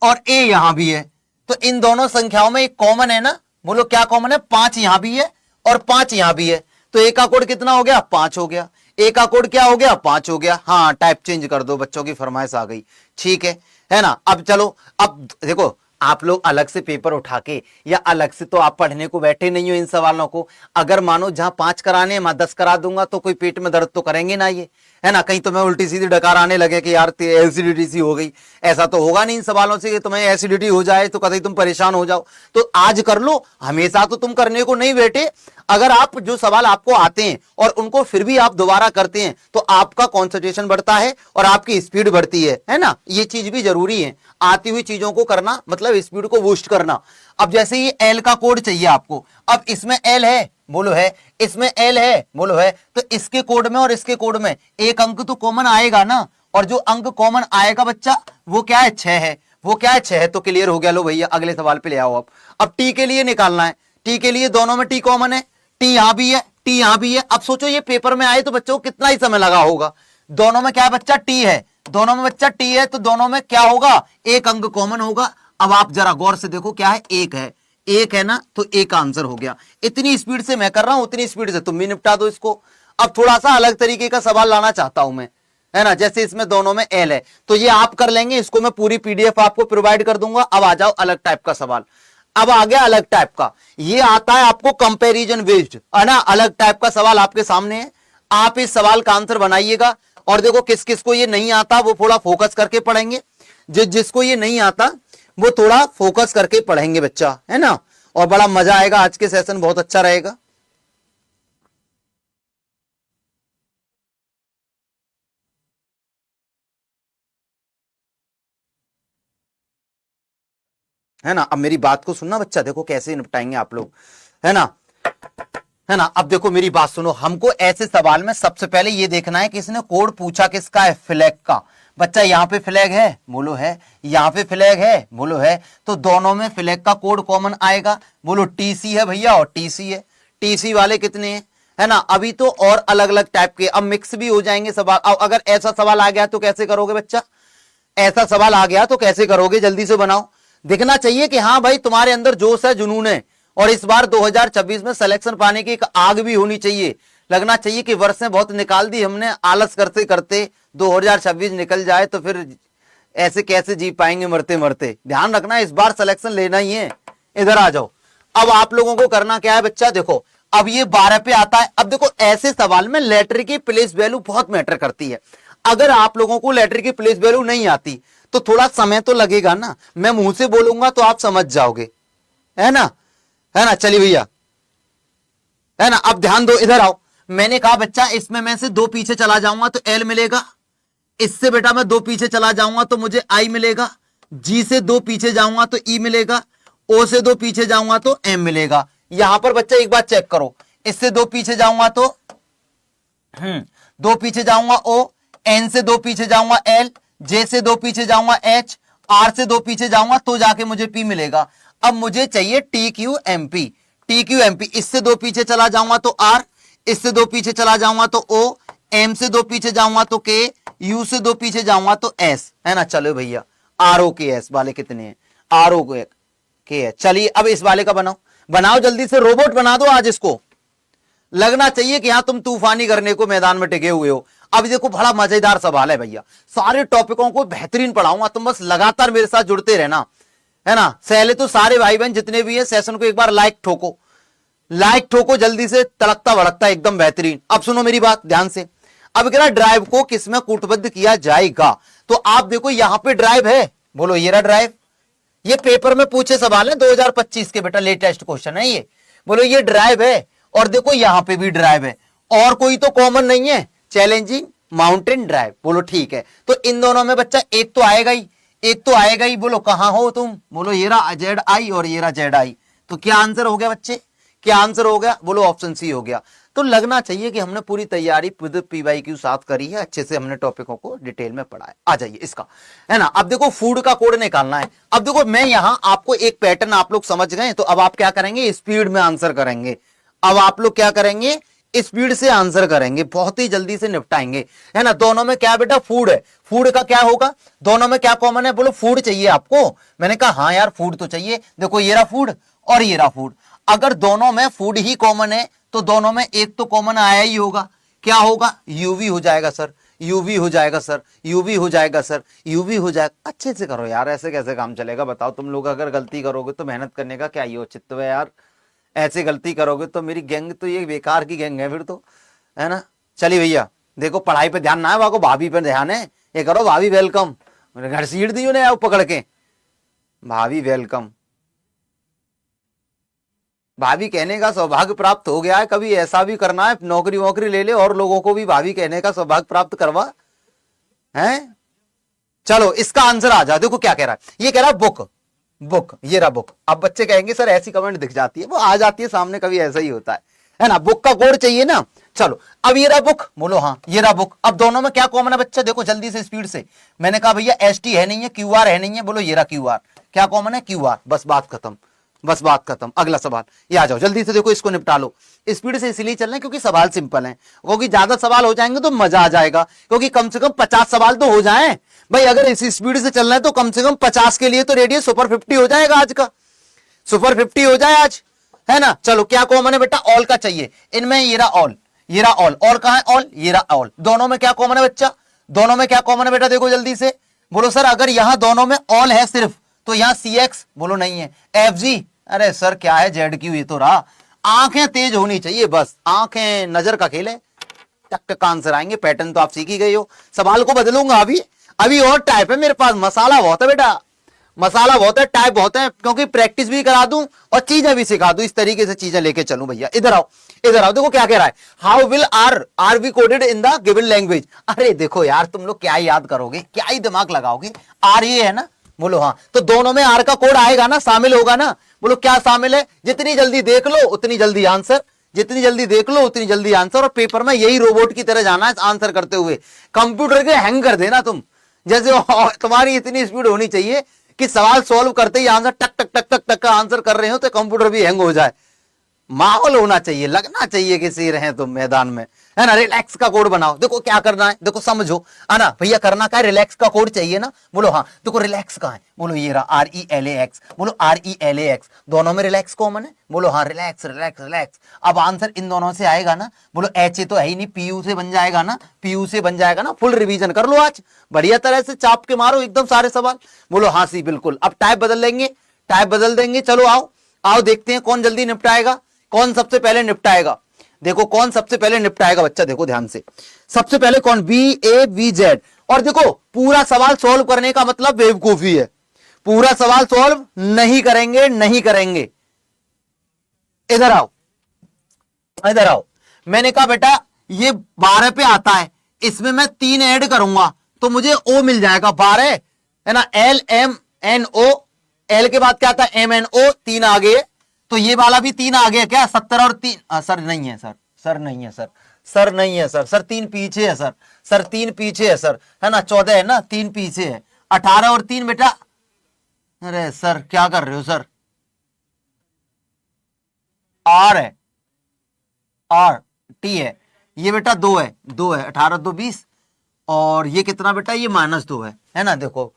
और ए यहां भी है, तो इन दोनों संख्याओं में एक कॉमन है ना, बोलो क्या कॉमन है, 5 यहां भी है और 5 यहां भी है, तो ए का कोड कितना हो गया, 5 हो गया। ए का कोड क्या हो गया, 5 हो गया। हाँ टाइप चेंज कर दो, बच्चों की फरमाइश आ गई, ठीक है ना। अब चलो, अब देखो आप लोग अलग से पेपर उठा के या अलग से तो आप पढ़ने को बैठे नहीं हो इन सवालों को। अगर मानो जहां 5 कराने मैं 10 करा दूंगा तो कोई पेट में दर्द तो करेंगे ना ये, है ना। कहीं तुम्हें उल्टी सीधी डकार आने लगे कि यार एसिडिटी सी हो गई, ऐसा तो होगा नहीं इन सवालों से कि तुम्हें एसिडिटी हो जाए तो कहीं तुम परेशान हो जाओ। तो आज कर लो, हमेशा तो तुम करने को नहीं बैठे। अगर आप जो सवाल आपको आते हैं और उनको फिर भी आप दोबारा करते हैं तो आपका कॉन्सेंट्रेशन बढ़ता है और आपकी स्पीड बढ़ती है ना। ये चीज भी जरूरी है, आती हुई चीजों को करना मतलब स्पीड को बूस्ट करना। अब जैसे ये एल का कोड चाहिए आपको, अब इसमें एल है, बोलो है, इसमें एल है, बोलो है, तो इसके कोड में और इसके कोड में एक अंक तो कॉमन आएगा ना, और जो अंक कॉमन आएगा बच्चा वो क्या है, 6 है। वो क्या है, 6 है। तो क्लियर हो गया। लो भैया अगले सवाल पे ले आओ। अब टी के लिए निकालना है, टी के लिए दोनों में टी कॉमन है, टी यहां भी है, टी यहां भी है। अब सोचो ये पेपर में आए तो बच्चों को कितना ही समय लगा होगा। दोनों में क्या है बच्चा, टी है, दोनों में बच्चा टी है, तो दोनों में क्या होगा, एक अंक कॉमन होगा। अब आप जरा गौर से देखो क्या है, एक है, एक है ना, तो एक आंसर हो गया। इतनी स्पीड से मैं कर रहा हूं, उतनी स्पीड से तुम भी निपटा दो इसको। अब थोड़ा सा अलग तरीके का सवाल लाना चाहता हूं मैं, है ना। जैसे इसमें दोनों में एल है तो ये आप कर लेंगे, इसको मैं पूरी पीडीएफ आपको प्रोवाइड कर दूंगा। अब आ जाओ अलग टाइप का सवाल। अब आ गया अलग टाइप का, ये आता है आपको कंपैरिजन बेस्ड, है ना। अलग टाइप का सवाल आपके सामने है, आप इस सवाल का आंसर बनाइएगा। और देखो किस किस को ये नहीं आता वो थोड़ा फोकस करके पढ़ेंगे, जिसको ये नहीं आता वो थोड़ा फोकस करके पढ़ेंगे बच्चा, है ना। और बड़ा मजा आएगा, आज के सेशन बहुत अच्छा रहेगा। है ना। अब मेरी बात को सुनना बच्चा, देखो कैसे निपटाएंगे आप लोग, है ना, है ना। अब देखो मेरी बात सुनो, हमको ऐसे सवाल में सबसे पहले ये देखना है कि इसने कोड पूछा किसका है, फ्लैग का। बच्चा यहाँ पे फ्लैग है, बोलो है, यहाँ पे फ्लैग है, बोलो है, तो दोनों में फ्लैग का कोड कॉमन आएगा। बोलो टीसी है भैया और टीसी है। टीसी वाले कितने हैं, है ना। अभी तो और अलग अलग टाइप के अब मिक्स भी हो जाएंगे सवाल। अब अगर ऐसा सवाल आ गया तो कैसे करोगे बच्चा, ऐसा सवाल आ गया तो कैसे करोगे, जल्दी से बनाओ। दिखना चाहिए कि हाँ भाई तुम्हारे अंदर जोश है, जुनून है, और इस बार 2026 में सिलेक्शन पाने की एक आग भी होनी चाहिए। लगना चाहिए कि वर्षें बहुत निकाल दी हमने, आलस करते करते 2026 निकल जाए तो फिर ऐसे कैसे जी पाएंगे मरते मरते। ध्यान रखना इस बार सिलेक्शन लेना ही है। इधर आ जाओ। अब आप लोगों को करना क्या है बच्चा, देखो अब ये 12 पे आता है। अब देखो ऐसे सवाल में लेटर की प्लेस वैल्यू बहुत मैटर करती है। अगर आप लोगों को लेटर की प्लेस वैल्यू नहीं आती तो थोड़ा समय तो लगेगा ना, मैं मुंह से बोलूंगा तो आप समझ जाओगे, है ना, है ना। चलिए भैया, है ना। अब ध्यान दो, इधर आओ। मैंने कहा बच्चा इसमें मैं से 2 पीछे चला जाऊंगा तो एल मिलेगा, इससे बेटा मैं 2 पीछे चला जाऊंगा तो मुझे आई मिलेगा, जी से 2 पीछे जाऊंगा तो ई मिलेगा, ओ से 2 पीछे जाऊंगा तो एम मिलेगा। यहां पर बच्चा एक बात चेक करो, इससे 2 पीछे जाऊंगा तो 2 पीछे जाऊंगा ओ, एन से 2 पीछे जाऊंगा एल, जे से 2 पीछे जाऊंगा एच, आर से 2 पीछे जाऊंगा तो जाके मुझे पी मिलेगा। अब मुझे चाहिए T Q M P, T Q M P. इससे 2 पीछे चला जाऊंगा तो आर, इससे 2 पीछे चला जाऊंगा तो ओ, एम से 2 पीछे जाऊंगा तो के, यू से 2 पीछे जाऊंगा तो एस, है ना। चलो भैया आर ओ के एस वाले कितने हैं, आर ओ के एस। चलिए अब इस वाले का बनाओ, बनाओ जल्दी से, रोबोट बना दो आज इसको। लगना चाहिए कि हाँ तुम तूफानी करने को मैदान में टिके हुए हो। अब देखो बड़ा मजेदार सवाल है भैया, सारे टॉपिकों को बेहतरीन पढ़ाऊंगा, तुम बस लगातार मेरे साथ जुड़ते रहना, है ना। पहले तो सारे भाई बहन जितने भी है सेशन को एक बार लाइक ठोको, लाइक ठोको जल्दी से, तड़कता भड़कता एकदम बेहतरीन। अब सुनो मेरी बात ध्यान से। अब कह रहा ड्राइव को किसमें कूटबद्ध किया जाएगा, तो आप देखो यहां पे ड्राइव है, बोलो ये रहा ड्राइव। ये पेपर में पूछे सवाल है 2025 के बेटा, लेटेस्ट क्वेश्चन है ये। बोलो ये ड्राइव है, और देखो यहां पे भी ड्राइव है, और कोई तो कॉमन नहीं है, चैलेंजिंग माउंटेन ड्राइव। बोलो ठीक है, तो इन दोनों में बच्चा एक तो आएगा ही, एक तो आएगा ही। बोलो कहां हो तुम, बोलो ये रहा जेड आई और ये रहा जेड आई। तो क्या आंसर हो गया बच्चे, क्या आंसर हो गया, बोलो ऑप्शन सी हो गया। तो लगना चाहिए कि हमने पूरी तैयारी PYQ साथ करी है, अच्छे से हमने टॉपिकों को डिटेल में पढ़ा है। आ जाइए इसका, है ना। अब देखो फूड का कोड निकालना है। अब देखो मैं यहां आपको एक पैटर्न आप लोग समझ गए, तो अब आप क्या करेंगे, स्पीड में आंसर करेंगे। अब आप लोग क्या करेंगे, स्पीड से आंसर करेंगे, बहुत ही जल्दी से निपटाएंगे, है ना। दोनों में क्या बेटा, फूड है, फूड का क्या होगा, दोनों में क्या कॉमन है, बोलो फूड चाहिए आपको। मैंने कहा हाँ यार फूड तो चाहिए, देखो ये रहा फूड और ये रहा फूड। अगर दोनों में फूड ही कॉमन है तो दोनों में एक तो कॉमन आया ही होगा, क्या होगा, यूवी हो जाएगा सर, यूवी हो जाएगा सर, यूवी हो जाएगा सर, यूवी हो जाएगा। अच्छे से करो यार, ऐसे कैसे काम चलेगा बताओ। तुम लोग अगर गलती करोगे तो मेहनत करने का क्या ही औचित्य है यार, ऐसे गलती करोगे तो मेरी गैंग तो ये बेकार की गैंग है फिर तो, है ना। चलिए भैया देखो, पढ़ाई पे ध्यान ना है, वाको भाभी पे ध्यान है। ये करो भाभी वेलकम, मेरे घर सीट दी उन्हें आओ पकड़ के, भाभी वेलकम। भाभी कहने का सौभाग्य प्राप्त हो गया है, कभी ऐसा भी करना है, नौकरी वोकरी ले ले और लोगों को भी भाभी कहने का सौभाग्य प्राप्त करवा है। चलो इसका आंसर आ जाओ, देखो क्या कह रहा है, ये कह रहा है बुक, बुक, ये रहा बुक। अब बच्चे कहेंगे सर ऐसी कमेंट दिख जाती है, वो आ जाती है सामने, कभी ऐसा ही होता है ना। बुक का कोड चाहिए ना, चलो अब ये रहा बुक, बोलो हाँ ये रहा बुक। अब दोनों में क्या कॉमन है बच्चा, देखो जल्दी से स्पीड से। मैंने कहा भैया एसटी है नहीं है, क्यूआर है नहीं है, बोलो ये रहा क्यूआर। क्या कॉमन है, क्यूआर, बस बात खत्म, बस बात खत्म। अगला सवाल ये आ जाओ जल्दी से, देखो इसको निपटा लो। स्पीड से इसलिए चल रहे हैं क्योंकि सवाल सिंपल है, क्योंकि ज्यादा सवाल हो जाएंगे तो मजा आ जाएगा, क्योंकि कम से कम 50 सवाल तो हो जाएं भाई। अगर इसी स्पीड से चलना है तो कम से कम 50 के लिए तो रेडियस सुपर 50 हो जाएगा आज का, सुपर 50 हो जाए आज, है ना। चलो क्या कॉमन है बेटा, ऑल का चाहिए। इनमें ये रहा ऑल, ये रहा ऑल, और कहां है ऑल, ये रहा ऑल। दोनों में क्या कॉमन है बच्चा, दोनों में क्या कॉमन है बेटा, देखो जल्दी से बोलो सर। अगर यहां दोनों में ऑल है सिर्फ तो यहां CX, बोलो नहीं है, FG, अरे सर क्या है ZQ, ये तो रहा। आंखें तेज होनी चाहिए बस, आंखें, नजर का खेल है, टक टक आंसर आएंगे। पैटर्न तो आप सीख ही गए हो, सवाल को बदलूंगा अभी और टाइप है मेरे पास, मसाला बहुत है बेटा, मसाला बहुत है, टाइप बहुत है, क्योंकि प्रैक्टिस भी करा दूं और चीजें भी सिखा दूं, इस तरीके से चीजें लेके चलूं भैया। इधर आओ, इधर आओ, देखो क्या कह रहा है, how will R be coded in the given language. अरे देखो यार तुम लोग क्या याद करोगे, क्या ही दिमाग लगाओगे, आर ये है ना, बोलो हाँ। तो दोनों में आर का कोड आएगा ना, शामिल होगा ना, बोलो क्या शामिल है। जितनी जल्दी देख लो उतनी जल्दी आंसर, जितनी जल्दी देख लो उतनी जल्दी आंसर। और पेपर में यही रोबोट की तरह जाना है आंसर करते हुए, कंप्यूटर के हैंग कर देना तुम, जैसे तुम्हारी इतनी स्पीड होनी चाहिए कि सवाल सॉल्व करते ही आंसर टक टक टक टक टक का आंसर कर रहे हो तो कंप्यूटर भी हैंग हो जाए। माहौल होना चाहिए, लगना चाहिए कि सी रहे तुम मैदान में, है ना। रिलैक्स का कोड बनाओ, देखो क्या करना है, देखो समझो, है ना भैया। करना क्या है, रिलैक्स का कोड चाहिए ना, बोलो हाँ। देखो रिलैक्स कहां है, बोलो ये रहा RELAX, बोलो RELAX। दोनों में रिलैक्स कॉमन है, बोलो हाँ, रिलैक्स रिलैक्स रिलैक्स। अब आंसर इन दोनों से आएगा ना, बोलो HA तो है ही नहीं, PU से बन जाएगा ना, PU से बन जाएगा ना। फुल रिवीजन कर लो आज, बढ़िया तरह से चाप के मारो एकदम सारे सवाल, बोलो हाँ सी बिल्कुल। अब टाइप बदल लेंगे, टाइप बदल देंगे। चलो आओ आओ देखते हैं कौन जल्दी निपटाएगा, कौन सबसे पहले निपटाएगा। देखो कौन सबसे पहले निपटाएगा बच्चा, देखो ध्यान से। सबसे पहले कौन, BAVZ। और देखो पूरा सवाल सॉल्व करने का मतलब बेवकूफी है, पूरा सवाल सॉल्व नहीं करेंगे, नहीं करेंगे। इधर आओ, इधर आओ। मैंने कहा बेटा ये 12 पे आता है, इसमें मैं 3 ऐड करूंगा तो मुझे O मिल जाएगा 12, है ना। LMNO, L के बाद क्या आता है MNO, 3 आ गए, तो ये वाला भी 3 आ गया क्या, 17 और 3, सर नहीं है सर, सर नहीं है सर, सर नहीं है सर, सर 3 पीछे है सर, सर 3 पीछे है सर, है ना। 14 है ना, 3 पीछे है, 18 और 3 बेटा। अरे सर क्या कर रहे हो सर, R है, RT है, ये बेटा 2 है, 2 है, 18 2 20, और ये कितना बेटा, ये -2 है ना। देखो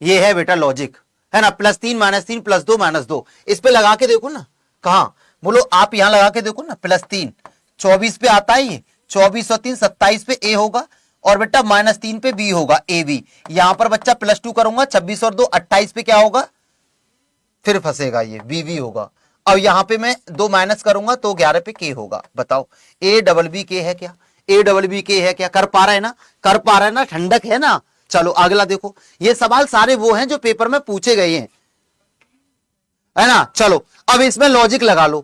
ये है बेटा लॉजिक, है ना। +3 -3 +2 -2, इस पे लगा के देखो ना, कहा बोलो आप यहां लगा के देखो ना, +3 24 पे आता है, ये 24 और 3 27 पे A होगा, और बेटा -3 पे B होगा, AB। यहां पर बच्चा +2 करूंगा, 26 और 2 28 पे क्या होगा, फिर फंसेगा ये BB होगा। अब यहां पे मैं 2 माइनस करूंगा तो 11 पे K होगा। बताओ ABBK है क्या, ABBK है क्या, कर पा रहा है ना, कर पा रहा है ना, ठंडक है ना। चलो अगला देखो, ये सवाल सारे वो हैं जो पेपर में पूछे गए हैं, है ना। चलो अब इसमें लॉजिक लगा लो,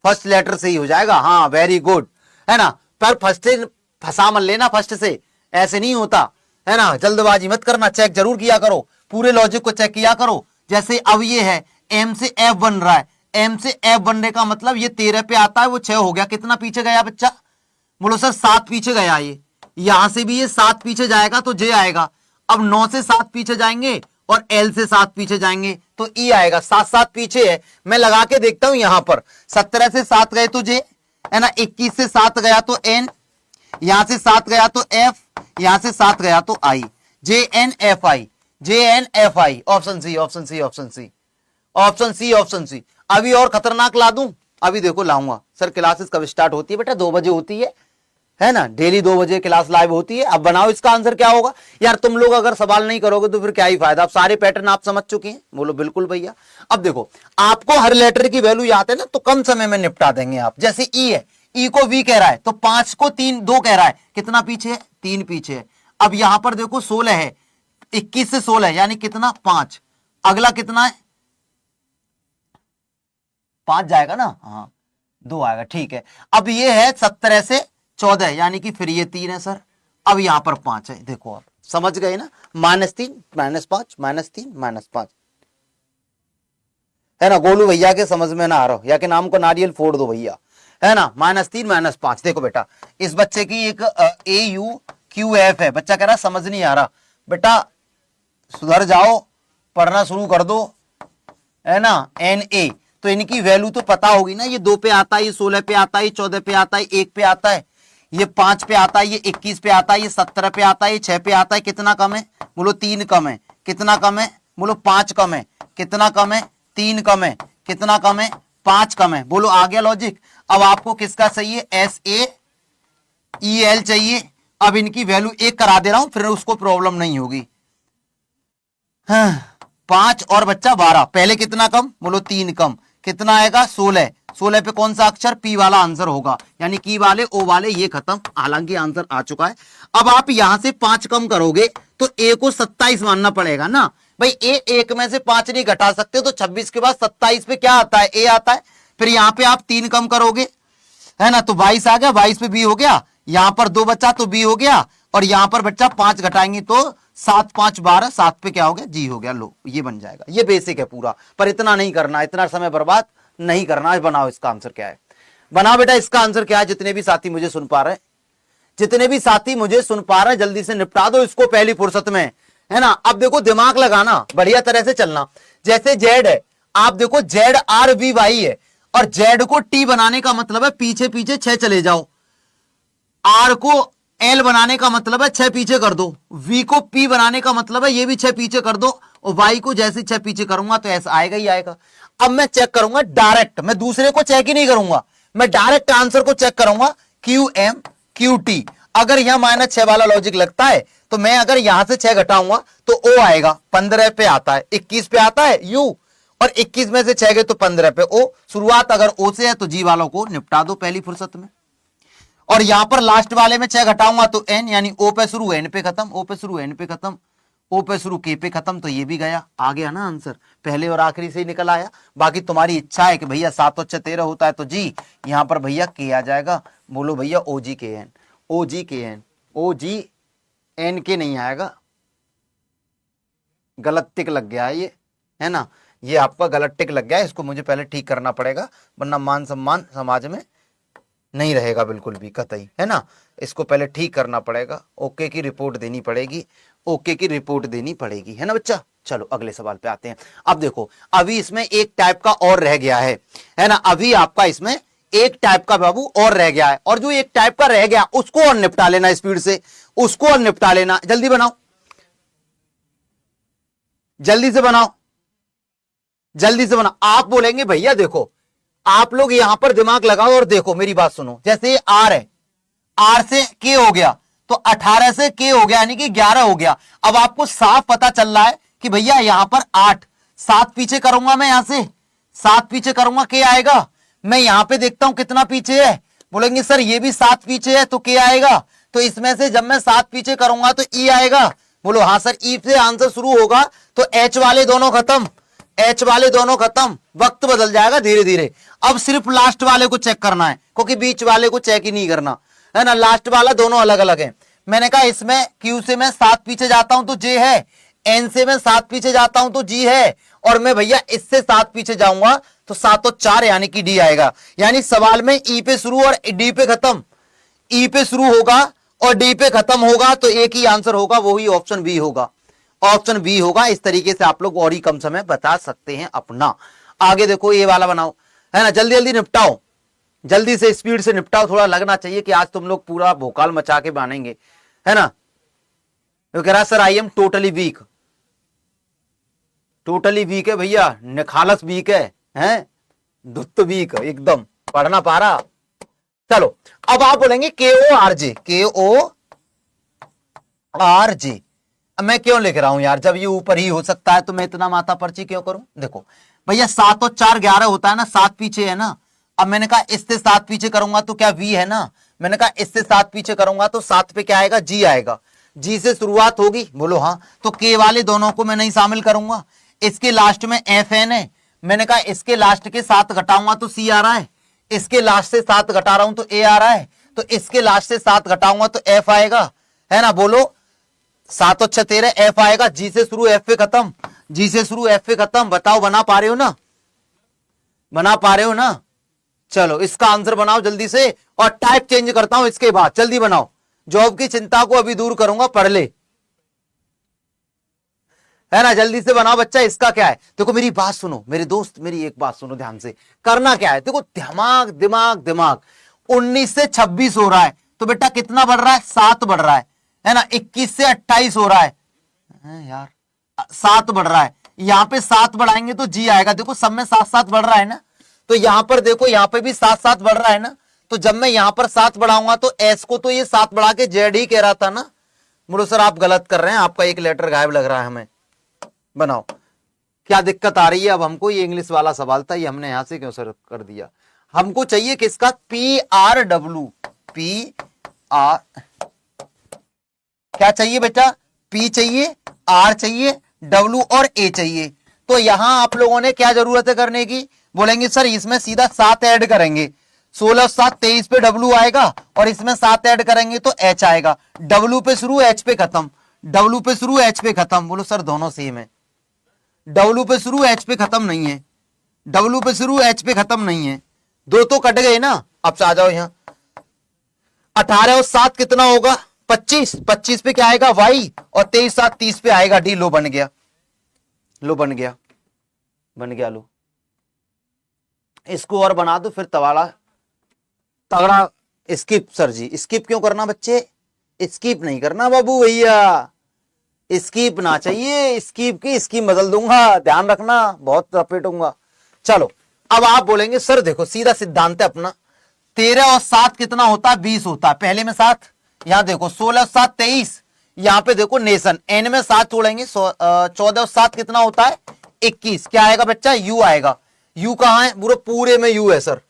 फर्स्ट लेटर से ही हो जाएगा, हाँ वेरी गुड, है ना। पर फर्स्ट से फंसा मत लेना, फर्स्ट से ऐसे नहीं होता, है ना। जल्दबाजी मत करना, चेक जरूर किया करो, पूरे लॉजिक को चेक किया करो। जैसे अब ये है M से F बन रहा है, M से F बनने का मतलब ये 13 पे आता है, वो 6 हो गया, कितना पीछे गया बच्चा, बोलो सर 7 पीछे गया। ये यहां से भी ये 7 पीछे जाएगा तो J आएगा। अब 9 से 7 पीछे जाएंगे और L से 7 पीछे जाएंगे तो E आएगा। 7 7 पीछे है, मैं लगा के देखता हूं यहां पर, 17 से 7 गए तो J, है ना, 21 से 7 गया तो एन, यहां से 7 गया तो एफ, यहां से 7 गया तो I, J N F I, J N F I. Option C, option C, option C, option C, option C. अभी और खतरनाक ला दूं, अभी देखो लाऊंगा। सर क्लासेस कब स्टार्ट होती है बेटा? 2 बजे होती है ना, डेली 2 बजे क्लास लाइव होती है। अब बनाओ इसका आंसर क्या होगा यार। तुम लोग अगर सवाल नहीं करोगे तो फिर क्या ही फायदा। अब सारे पैटर्न आप समझ चुके हैं, बोलो बिल्कुल भैया। अब देखो आपको हर लेटर की वैल्यू याद है ना, तो कम समय में निपटा देंगे आप। जैसे ई है, ई को वी कह रहा है तो 5 को 3 2 कह रहा है, कितना पीछे है? 3 पीछे है। अब यहां पर देखो 16 है, 21 से 16 यानी कितना? 5। अगला कितना है? 5 जाएगा ना, हाँ 2 आएगा, ठीक है। अब ये है 17 से 14 यानी कि फिर ये 3 है सर। अब यहां पर 5 है, देखो आप समझ गए ना। -3 -5 -3 -5 है ना। गोलू भैया के समझ में ना आ रहा हो या के नाम को नारियल फोड़ दो भैया, है ना। -3 -5। देखो बेटा इस बच्चे की एक AUQF है, बच्चा कह रहा समझ नहीं आ रहा। बेटा सुधर जाओ, पढ़ना शुरू कर दो, है ना। NA तो इनकी वैल्यू तो पता होगी ना। ये 2 पे आता है, ये 16 पे आता है, ये 14 पे आता है, 1 पे आता है, ये 5 पे आता है, ये 21 पे आता है, ये 17 पे आता है, ये 6 पे आता है। कितना कम है? बोलो 3 कम है। कितना कम है? बोलो 5 कम है। कितना कम है? 3 कम है। कितना कम है? 5 कम है। बोलो आ गया लॉजिक। अब आपको किसका चाहिए? SAEL चाहिए। अब इनकी वैल्यू 1 करा दे रहा हूं, फिर उसको प्रॉब्लम नहीं होगी। हाँ, 5 और बच्चा 12। पहले कितना कम? बोलो 3 कम। कितना आएगा? 16। 16 पे कौन सा अक्षर? पी वाला आंसर होगा, यानी की वाले, ओ वाले, ये खत्म। हालांकि आंसर आ चुका है। अब आप यहां से 5 कम करोगे तो ए को 27 मानना पड़ेगा ना भाई। ए 1 में से 5 नहीं घटा सकते, तो 26 के बाद 27 पे क्या आता है? ए आता है। फिर यहां पे आप 3 कम करोगे, है ना, तो 22 आ गया। 22 पे बी हो गया, यहां पर 2 बच्चा तो बी हो गया, और यहां पर बच्चा 5 घटाएंगे तो 7 5 12, 7 पे क्या हो गया? जी हो गया। लो ये बन जाएगा। ये बेसिक है पूरा, पर इतना नहीं करना, इतना समय बर्बाद नहीं करना। बनाओ इसका आंसर क्या है, बनाओ बेटा इसका आंसर क्या है। जितने भी साथी मुझे सुन पा रहे हैं, जितने भी साथी मुझे सुन पा रहे हैं, जल्दी से निपटा दो इसको पहली फुर्सत में, है ना। अब देखो दिमाग लगाना, बढ़िया तरह से चलना। जैसे जेड है, आप देखो ZRVY है, और जेड को टी बनाने का मतलब है पीछे पीछे 6 चले जाओ। आर को एल बनाने का मतलब है 6 पीछे कर दो। वी को पी बनाने का मतलब है ये भी 6 पीछे कर दो, और वाई को जैसे 6 पीछे करूंगा तो ऐसा आएगा ही आएगा। अब मैं चेक करूंगा डायरेक्ट, मैं दूसरे को चेक ही नहीं करूंगा, मैं डायरेक्ट आंसर को चेक करूंगा। QMQT। अगर यहां -6 वाला लॉजिक लगता है तो मैं अगर यहां से 6 घटाऊंगा तो ओ आएगा। 15 पे आता है, 21 पे आता है यू, और 21 में से 6 गए तो 15 पे ओ। शुरुआत अगर ओ से है तो जी वालों को निपटा दो पहली फुर्सत में। और यहां पर लास्ट वाले में 6 घटाऊंगा तो एन, यानी ओ पे शुरू एन पे खत्म, ओ पे शुरू एन पे खत्म, ओ पे शुरू के पे खत्म। तो ये भी गया, आ गया ना आंसर। पहले और आखिरी से ही निकल आया। बाकी तुम्हारी इच्छा है कि भैया 7 और 6 13 होता है तो जी यहां पर भैया के आ जाएगा। बोलो भैया OGKN, OGKN, OGN के नहीं आएगा, गलत टिक लग गया है ये, है ना। ये आपका गलत टिक लग गया है, इसको मुझे पहले ठीक करना पड़ेगा, वरना मान सम्मान समाज में नहीं रहेगा बिल्कुल भी, कतई, है ना। इसको पहले ठीक करना पड़ेगा, ओके की रिपोर्ट देनी पड़ेगी, ओके की रिपोर्ट देनी पड़ेगी, है ना बच्चा। चलो अगले सवाल पे आते हैं। अब देखो अभी इसमें एक टाइप का और रह गया है ना। अभी आपका इसमें एक टाइप का बाबू और रह गया है, और जो एक टाइप का रह गया उसको और निपटा लेना स्पीड से, उसको और निपटा लेना। जल्दी बनाओ, जल्दी से बनाओ, जल्दी से बनाओ। आप बोलेंगे भैया देखो, आप लोग यहां पर दिमाग लगाओ और देखो मेरी बात सुनो। जैसे ये आर है, आर से के हो गया तो 18 से के हो गया, यानी कि 11 हो गया। अब आपको साफ पता चल रहा है कि भैया यहां पर 8, 7 पीछे करूंगा मैं, यहां से 7 पीछे करूंगा के आएगा। मैं यहां पे देखता हूं कितना पीछे है, बोलेंगे सर ये भी 7 पीछे है तो के आएगा। तो इसमें से जब मैं 7 पीछे करूंगा तो ई आएगा। बोलो हाँ सर, ई से आंसर शुरू होगा तो एच वाले दोनों खत्म, एच वाले दोनों खत्म, वक्त बदल जाएगा धीरे धीरे। अब सिर्फ लास्ट वाले को चेक करना है, क्योंकि बीच वाले को चेक ही नहीं करना, है ना। लास्ट वाला दोनों अलग अलग है। मैंने कहा इसमें क्यू से मैं 7 पीछे जाता हूं तो जे है, एन से मैं 7 पीछे जाता हूं तो जी है, और मैं भैया इससे 7 पीछे जाऊंगा तो 7 और 4 यानी कि डी आएगा। यानी सवाल में ई पे शुरू और डी पे खत्म, ई पे शुरू होगा और डी पे खत्म होगा, तो एक ही आंसर होगा, वो ही ऑप्शन बी होगा, ऑप्शन बी होगा। इस तरीके से आप लोग और ही कम समय बता सकते हैं अपना। आगे देखो ये वाला बनाओ, है ना, जल्दी जल्दी निपटाओ, जल्दी से स्पीड से निपटाओ, थोड़ा लगना चाहिए कि आज तुम लोग पूरा भोकाल मचा के बानेंगे, है ना। तो कह रहा sir I am totally weak, totally weak है भैया, निखालस वीक है दुत्त वीक, एकदम पढ़ना पा रहा। चलो अब आप बोलेंगे KORJ, KORJ। अब मैं क्यों लिख रहा हूं यार, जब ये ऊपर ही हो सकता है तो मैं इतना माथा पर्ची क्यों करूं। देखो भैया 7 और 4 11 होता है ना, 7 पीछे है ना। अब मैंने कहा इससे 7 पीछे करूंगा तो क्या V है ना, मैंने कहा इससे 7 पीछे करूंगा तो 7 पे क्या आएगा, G आएगा। G से शुरुआत होगी, बोलो हाँ। तो K वाले दोनों को मैं नहीं शामिल करूंगा। इसके लास्ट में FN है, मैंने कहा इसके लास्ट के 7 घटाऊंगा तो C आ रहा है, इसके लास्ट से 7 घटा रहा हूं तो A आ रहा है, तो इसके लास्ट से 7 घटाऊंगा तो F आएगा, है ना। बोलो 7 और 6 13, F आएगा। G से शुरू F पे खत्म, G से शुरू F पे खत्म। बताओ बना पा रहे हो ना, बना पा रहे हो ना। चलो इसका आंसर बनाओ जल्दी से, और टाइप चेंज करता हूं इसके बाद, जल्दी बनाओ। जॉब की चिंता को अभी दूर करूंगा, पढ़ ले, है ना। जल्दी से बनाओ बच्चा। इसका क्या है, देखो मेरी बात सुनो मेरे दोस्त, मेरी एक बात सुनो ध्यान से। करना क्या है, देखो दिमाग दिमाग दिमाग। 19 से 26 हो रहा है तो बेटा कितना बढ़ रहा है, 7 बढ़ रहा है ना। 21 से 28 हो रहा है यार, 7 बढ़ रहा है। यहां पे 7 बढ़ाएंगे तो G आएगा। देखो सब में 7-7 बढ़ रहा है ना, तो यहां पर देखो यहां पे भी 7-7 बढ़ रहा है ना। तो जब मैं यहां पर 7 बढ़ाऊंगा तो S को तो ये 7 बढ़ा के Z ही कह रहा था ना। बोलो सर आप गलत कर रहे हैं, आपका एक लेटर गायब लग रहा है हमें। बनाओ क्या दिक्कत आ रही है अब हमको, ये इंग्लिश वाला सवाल था, ये हमने यहां से क्यों सर कर दिया। हमको चाहिए किसका, PRW, PR क्या चाहिए बेटा, P चाहिए, R चाहिए, W और A चाहिए। तो यहां आप लोगों ने क्या जरूरत है करने की, बोलेंगे सर इसमें सीधा 7 ऐड करेंगे, 16 7 23 पे W आएगा, और इसमें 7 ऐड करेंगे तो H आएगा। W पे शुरू H पे खत्म, W पे शुरू H पे खत्म। बोलो सर दोनों सेम है। W पे शुरू H पे खत्म नहीं है, W पे शुरू H पे खत्म नहीं है, दो तो कट गए ना। अब आ जाओ यहां, 18 और 7 कितना होगा, 25, 25 पे क्या आएगा Y, और 23 7 30 पे आएगा D। लो बन गया, लो बन गया, बन गया। लो इसको और बना दो फिर तवाड़ा तगड़ा। स्किप सर जी, स्किप क्यों करना बच्चे, स्किप नहीं करना बाबू भैया, स्किप ना चाहिए, स्किप की स्कीम बदल दूंगा, ध्यान रखना, बहुत लपेटूंगा। चलो अब आप बोलेंगे सर देखो सीधा सिद्धांत है अपना, 13 और 7 कितना होता है, 20 होता है। पहले में 7, यहां देखो 16 और 7 23, यहां पे देखो नेशन, एन में 7 छोड़ेंगे, 14 और 7 कितना होता है, 21। क्या आएगा बच्चा, यू आएगा। यू कहां है, पूरे में यू है सर।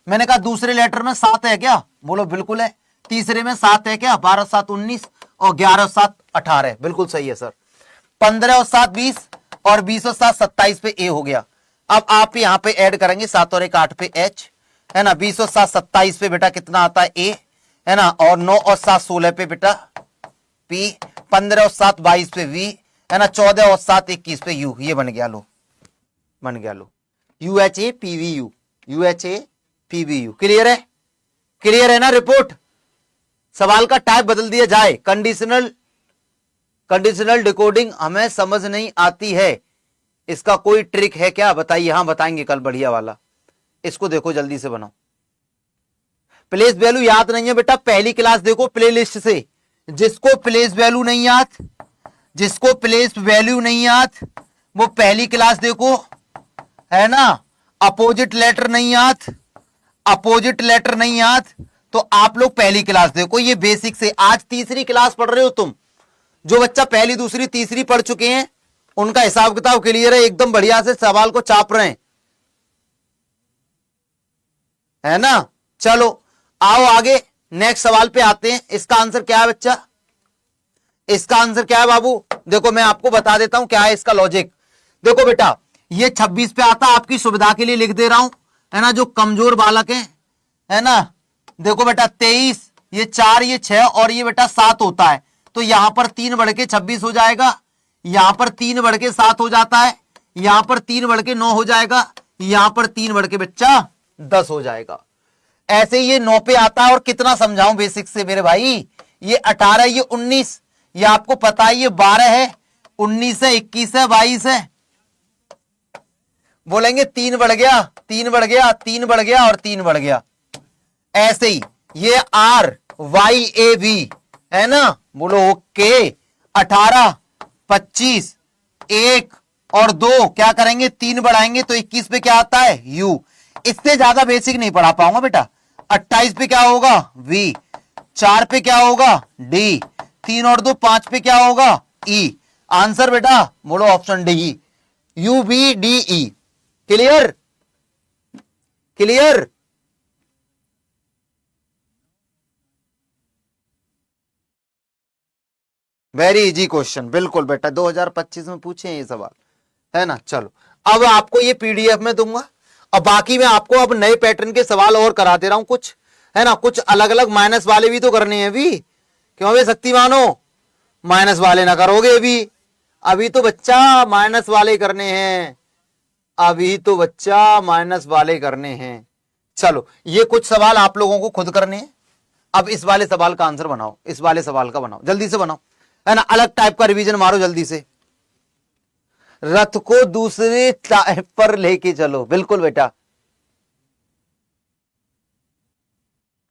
मैंने कहा दूसरे लेटर में 7 है क्या, बोलो बिल्कुल है। तीसरे में 7 है क्या, 12 7 19, और 11 और 7 18, बिल्कुल सही है सर। 15 और 7 20, और 20 और 7 27 पे ए हो गया। अब आप यहां पे ऐड करेंगे 7 और 1 8 पे एच, है ना। 20 और 7 27 पे बेटा कितना आता है ए, है ना। और 9 और 7 16 पे बेटा पी, 15 और 7 22 पे वी, है ना। 14 और 7 21 पे यू। ये बन गया, लो बन गया, लो UHA PVU, UHA PVU। Clear है, क्लियर है ना। रिपोर्ट सवाल का टाइप बदल दिया जाए, कंडीशनल डिकोडिंग हमें समझ नहीं आती है, इसका कोई ट्रिक है क्या बताइए। हाँ बताएंगे कल बढ़िया वाला। इसको देखो जल्दी से बनाओ। प्लेस वैल्यू याद नहीं है बेटा, पहली क्लास देखो प्लेलिस्ट से। जिसको प्लेस वैल्यू नहीं याद, जिसको प्लेस वैल्यू नहीं याद वो पहली क्लास देखो, है ना। अपोजिट लेटर नहीं याद, अपोजिट लेटर नहीं याद तो आप लोग पहली क्लास देखो। ये बेसिक से, आज तीसरी क्लास पढ़ रहे हो तुम। जो बच्चा पहली दूसरी तीसरी पढ़ चुके हैं उनका हिसाब किताब क्लियर है, एकदम बढ़िया से सवाल को चाप रहे हैं, है ना। चलो आओ आगे नेक्स्ट सवाल पे आते हैं। इसका आंसर क्या है बच्चा, इसका आंसर क्या है बाबू, देखो मैं आपको बता देता हूं क्या है इसका लॉजिक। देखो बेटा ये 26 पे आता, आपकी सुविधा के लिए लिख दे रहा हूं, है ना। जो कमजोर बालक है ना, देखो बेटा 23, ये 4 ये 6 और ये बेटा 7 होता है, तो यहां पर 3 बढ़ के 26 हो जाएगा, यहां पर 3 बढ़ के 7 हो जाता है, यहां पर 3 बढ़ के 9 हो जाएगा, यहां पर 3 बढ़ के बच्चा 10 हो जाएगा। ऐसे ये 9 पे आता है, और कितना समझाऊं बेसिक से मेरे भाई, ये 18 ये 19, ये आपको पता है, ये 12 है, 19 है, 21 है, 22 है। बोलेंगे 3 बढ़ गया, 3 बढ़ गया, 3 बढ़ गया और 3 बढ़ गया, ऐसे ही ये RYAV है ना, बोलो ओके। 18, 25, 1 और 2 क्या करेंगे, 3 बढ़ाएंगे तो 21 पे क्या आता है, U। इससे ज्यादा बेसिक नहीं पढ़ा पाऊंगा बेटा। 28 पे क्या होगा, V। 4 पे क्या होगा, D। 3 और 2 5 पे क्या होगा, E। आंसर बेटा बोलो option D, UBDE। Clear, clear. Very easy question, बिल्कुल बेटा 2025 में पूछे हैं ये सवाल, है ना। चलो अब आपको ये पीडीएफ में दूंगा, और बाकी मैं आपको अब नए पैटर्न के सवाल और करा दे रहा हूं कुछ, है ना। कुछ अलग अलग माइनस वाले भी तो करने हैं अभी, क्यों भाई शक्तिमानो, माइनस वाले ना करोगे अभी, अभी तो बच्चा माइनस वाले करने हैं, अभी तो बच्चा माइनस वाले करने हैं। चलो ये कुछ सवाल आप लोगों को खुद करने हैं। अब इस वाले सवाल का आंसर बनाओ, इस वाले सवाल का बनाओ, जल्दी से बनाओ, है ना। अलग टाइप का रिवीजन मारो जल्दी से। रथ को दूसरे टाइप पर लेके चलो, बिल्कुल बेटा,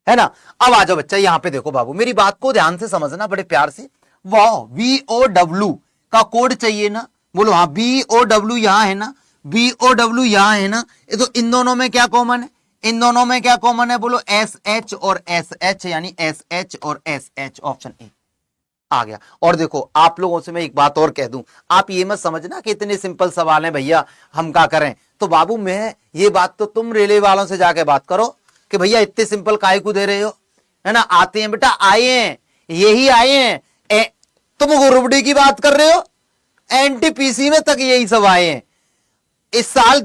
है ना। अब आ जाओ बच्चा, यहां पे देखो बाबू, मेरी बात को ध्यान से समझना बड़े प्यार से। वाह, VOW का कोड चाहिए ना, बोलो हाँ। BOW यहां है ना, BOW यहां है ना, ये तो इन दोनों में क्या कॉमन है, इन दोनों में क्या कॉमन है, बोलो SH और SH, यानी SH और SH, ऑप्शन ए आ गया। और देखो आप लोगों से मैं एक बात और कह दूं, आप ये मत समझना कि इतने सिंपल सवाल हैं भैया हम क्या करें। तो बाबू मैं ये बात तो तुम रेलवे वालों से जाके बात करो कि भैया इतने सिंपल काहे को दे रहे हो, है ना। आते हैं बेटा, आए हैं, यही आए हैं। तुम ग्रुप डी की बात कर रहे हो, NTPC में तक यही सब आए हैं। इस साल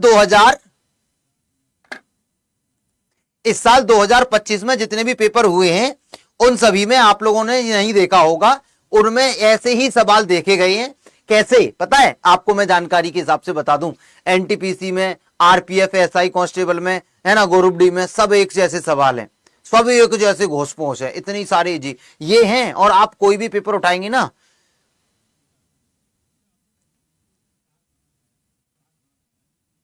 2025 में जितने भी पेपर हुए हैं उन सभी में आप लोगों ने नहीं देखा होगा, उनमें ऐसे ही सवाल देखे गए हैं। कैसे पता है आपको, मैं जानकारी के हिसाब से बता दूं। NTPC में, RPF SI कांस्टेबल में, है ना, ग्रुप डी में, सब एक जैसे सवाल हैं, सब एक जैसे घोष पोष है, इतनी सारी जी ये हैं। और आप कोई भी पेपर उठाएंगे ना,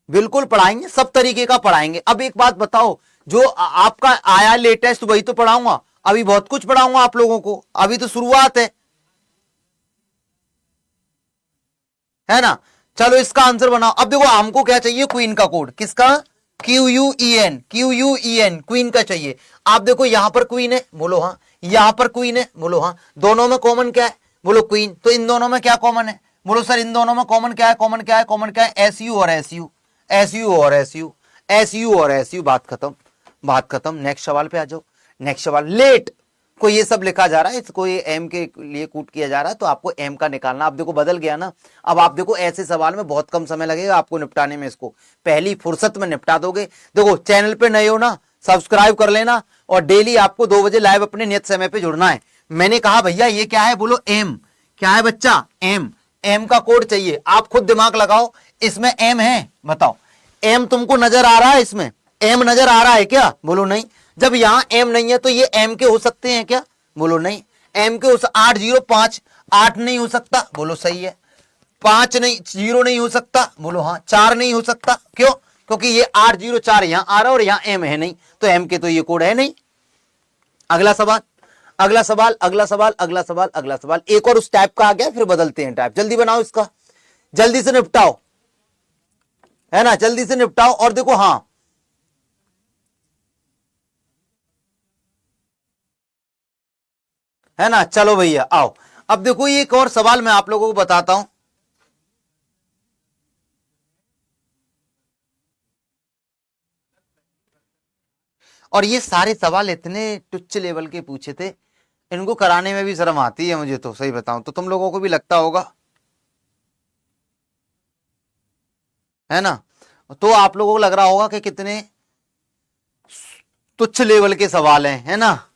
बिल्कुल पढ़ाएंगे, सब तरीके का पढ़ाएंगे। अब एक बात बताओ, जो आपका आया लेटेस्ट वही तो पढ़ाऊंगा, अभी बहुत कुछ पढ़ाऊंगा आप लोगों को, अभी तो शुरुआत है ना। चलो इसका आंसर बनाओ। अब देखो हमको क्या चाहिए, क्वीन का कोड, किसका, QUEN, क्वीन का चाहिए। आप देखो यहां पर क्वीन है, बोलो हाँ। यहां पर क्वीन है, बोलो हाँ। दोनों में कॉमन क्या है, बोलो क्वीन। तो इन दोनों में क्या कॉमन है, बोलो सर इन दोनों में कॉमन क्या है, कॉमन क्या है, कॉमन क्या है, SU और SU, SU और SU, SU और SU। बात खत्म, बात खत्म। नेक्स्ट सवाल पे आ जाओ। नेक्स्ट सवाल, लेट को ये सब लिखा जा रहा है, इसको ये एम के लिए कूट किया जा रहा है, तो आपको एम का निकालना। आप देखो बदल गया ना, अब आप देखो ऐसे सवाल में बहुत कम समय लगेगा आपको निपटाने में, इसको पहली फुर्सत में निपटा दोगे। देखो चैनल पे नए हो ना, सब्सक्राइब कर लेना, और डेली आपको 2 बजे लाइव अपने नियत समय पे जुड़ना है। मैंने कहा भैया ये क्या है, बोलो एम। क्या है बच्चा, एम। एम का कोड चाहिए, आप खुद दिमाग लगाओ, इसमें एम है, बताओ एम तुमको नजर आ रहा है, इसमें एम नजर आ रहा है क्या, बोलो नहीं। जब यहां एम नहीं है तो ये एम के हो सकते हैं क्या, बोलो नहीं। एम के 805, 8 नहीं हो सकता, बोलो सही है। 5 नहीं, 0 नहीं हो सकता, बोलो हाँ। 4 नहीं हो सकता, क्यों, क्योंकि ये 804 यहां आ रहा है और यहां एम है नहीं, तो एम के तो ये कोड है नहीं। अगला सवाल, अगला सवाल, अगला सवाल, अगला सवाल, अगला सवाल। एक और उस टाइप का आ गया, फिर बदलते हैं टाइप। जल्दी बनाओ इसका, जल्दी से निपटाओ, है ना, जल्दी से निपटाओ। और देखो हाँ, है ना। चलो भैया आओ, अब देखो ये एक और सवाल मैं आप लोगों को बताता हूं। और ये सारे सवाल इतने तुच्छ लेवल के पूछे थे, इनको कराने में भी शर्म आती है मुझे, तो सही बताऊं तो तुम लोगों को भी लगता होगा, है ना। तो आप लोगों को लग रहा होगा कि कितने तुच्छ लेवल के सवाल हैं, है ना।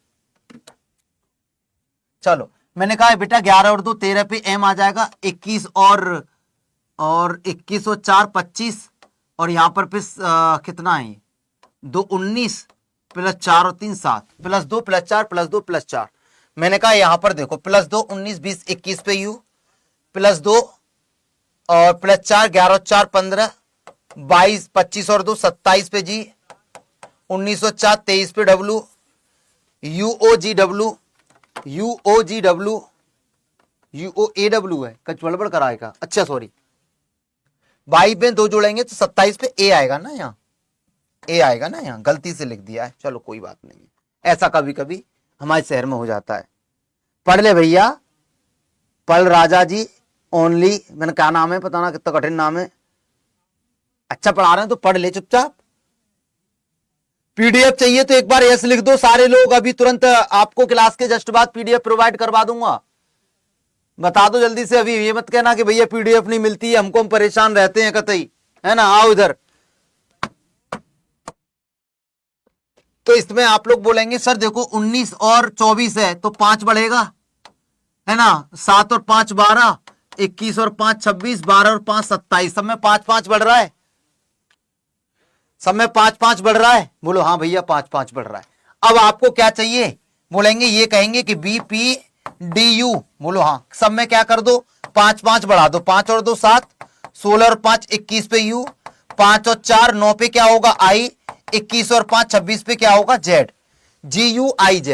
चलो मैंने कहा बेटा 11 और 2 13 पे एम आ जाएगा। 21 और 21 और 4 25, और यहां पर कितना है, 2 19 प्लस 4 और 3 7, प्लस 2 प्लस 4 प्लस 2 प्लस 4। मैंने कहा यहां पर देखो प्लस 2 19 20 21 पे यू, प्लस 2 और प्लस 4 11 और 4 15, 22 25 और 2 27 पे जी, 19 और 4 23 पे डब्लू, UOGW, UOGW, UOAW है, कुछ गड़बड़ कराएगा, अच्छा सॉरी, 22 में 2 जोड़ेंगे तो 27 पे ए आएगा ना, यहाँ ए आएगा ना, यहाँ गलती से लिख दिया है, चलो कोई बात नहीं है, ऐसा कभी कभी हमारे शहर में हो जाता है। पढ़ ले भैया, पढ़ राजा जी ओनली, मैंने क्या नाम है पता ना, कितना कठिन नाम है, अच्छा पढ़ा रहे हैं तो पढ़ ले चुपचाप। पीडीएफ चाहिए तो एक बार यस लिख दो सारे लोग, अभी तुरंत आपको क्लास के जस्ट बाद पीडीएफ प्रोवाइड करवा दूंगा, बता दो जल्दी से, अभी ये मत कहना कि भैया पीडीएफ नहीं मिलती है, हमको हम परेशान रहते हैं कतई, है ना, आओ इधर। तो इसमें आप लोग बोलेंगे सर देखो 19 और 24 है तो 5 बढ़ेगा, है ना, 7 और 5 12, 21 और 5 26, 12 और 5 27, सब में 5 5 बढ़ रहा है, सब में 5 5 बढ़ रहा है, बोलो हाँ भैया 5 5 बढ़ रहा है। अब आपको क्या चाहिए, बोलेंगे ये कहेंगे कि BPDU, बोलो हाँ, सब में क्या कर दो 5 5 बढ़ा दो, 5 और 2 7, 16 और 5 21 पे U, 5 और 4 9 पे क्या होगा I, 21 और 5 26 पे क्या होगा Z, GUIZ,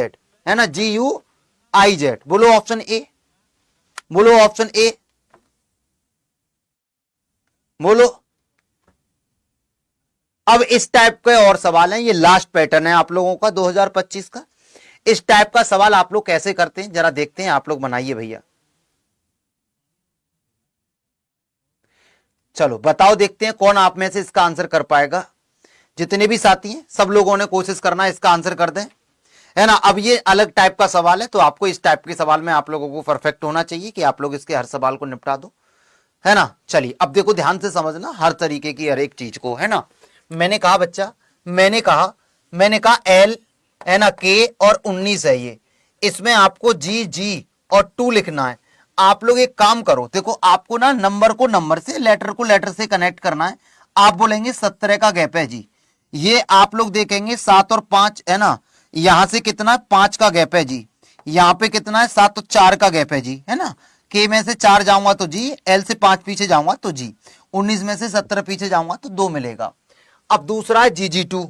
है ना, GUIZ, बोलो ऑप्शन ए, बोलो ऑप्शन ए, बोलो। अब इस टाइप के और सवाल हैं, ये लास्ट पैटर्न है आप लोगों का 2025 का, इस टाइप का सवाल आप लोग कैसे करते हैं जरा देखते हैं, आप लोग बनाइए भैया, चलो बताओ देखते हैं कौन आप में से इसका आंसर कर पाएगा। जितने भी साथी हैं सब लोगों ने कोशिश करना है इसका आंसर कर दें, है ना। अब ये अलग टाइप का सवाल है तो आपको इस टाइप के सवाल में आप लोगों को परफेक्ट होना चाहिए कि आप लोग इसके हर सवाल को निपटा दो, है ना। चलिए अब देखो ध्यान से समझना हर तरीके की हर एक चीज को, है ना। मैंने कहा बच्चा, मैंने कहा L, है ना, K और 19 है ये, इसमें आपको G और 2 लिखना है। आप लोग एक काम करो, देखो आपको ना नंबर को नंबर से, लेटर को लेटर से कनेक्ट करना है। आप बोलेंगे 17 का गैप है जी, ये आप लोग देखेंगे 7 और 5, है ना, यहां से कितना 5 का गैप है जी, यहां पे कितना है 7 और 4 का गैप है जी, है ना। K में से 4 जाऊंगा तो G, L से 5 पीछे जाऊंगा तो G, 19 में से 17 पीछे जाऊंगा तो 2 मिलेगा। अब दूसरा है GG2,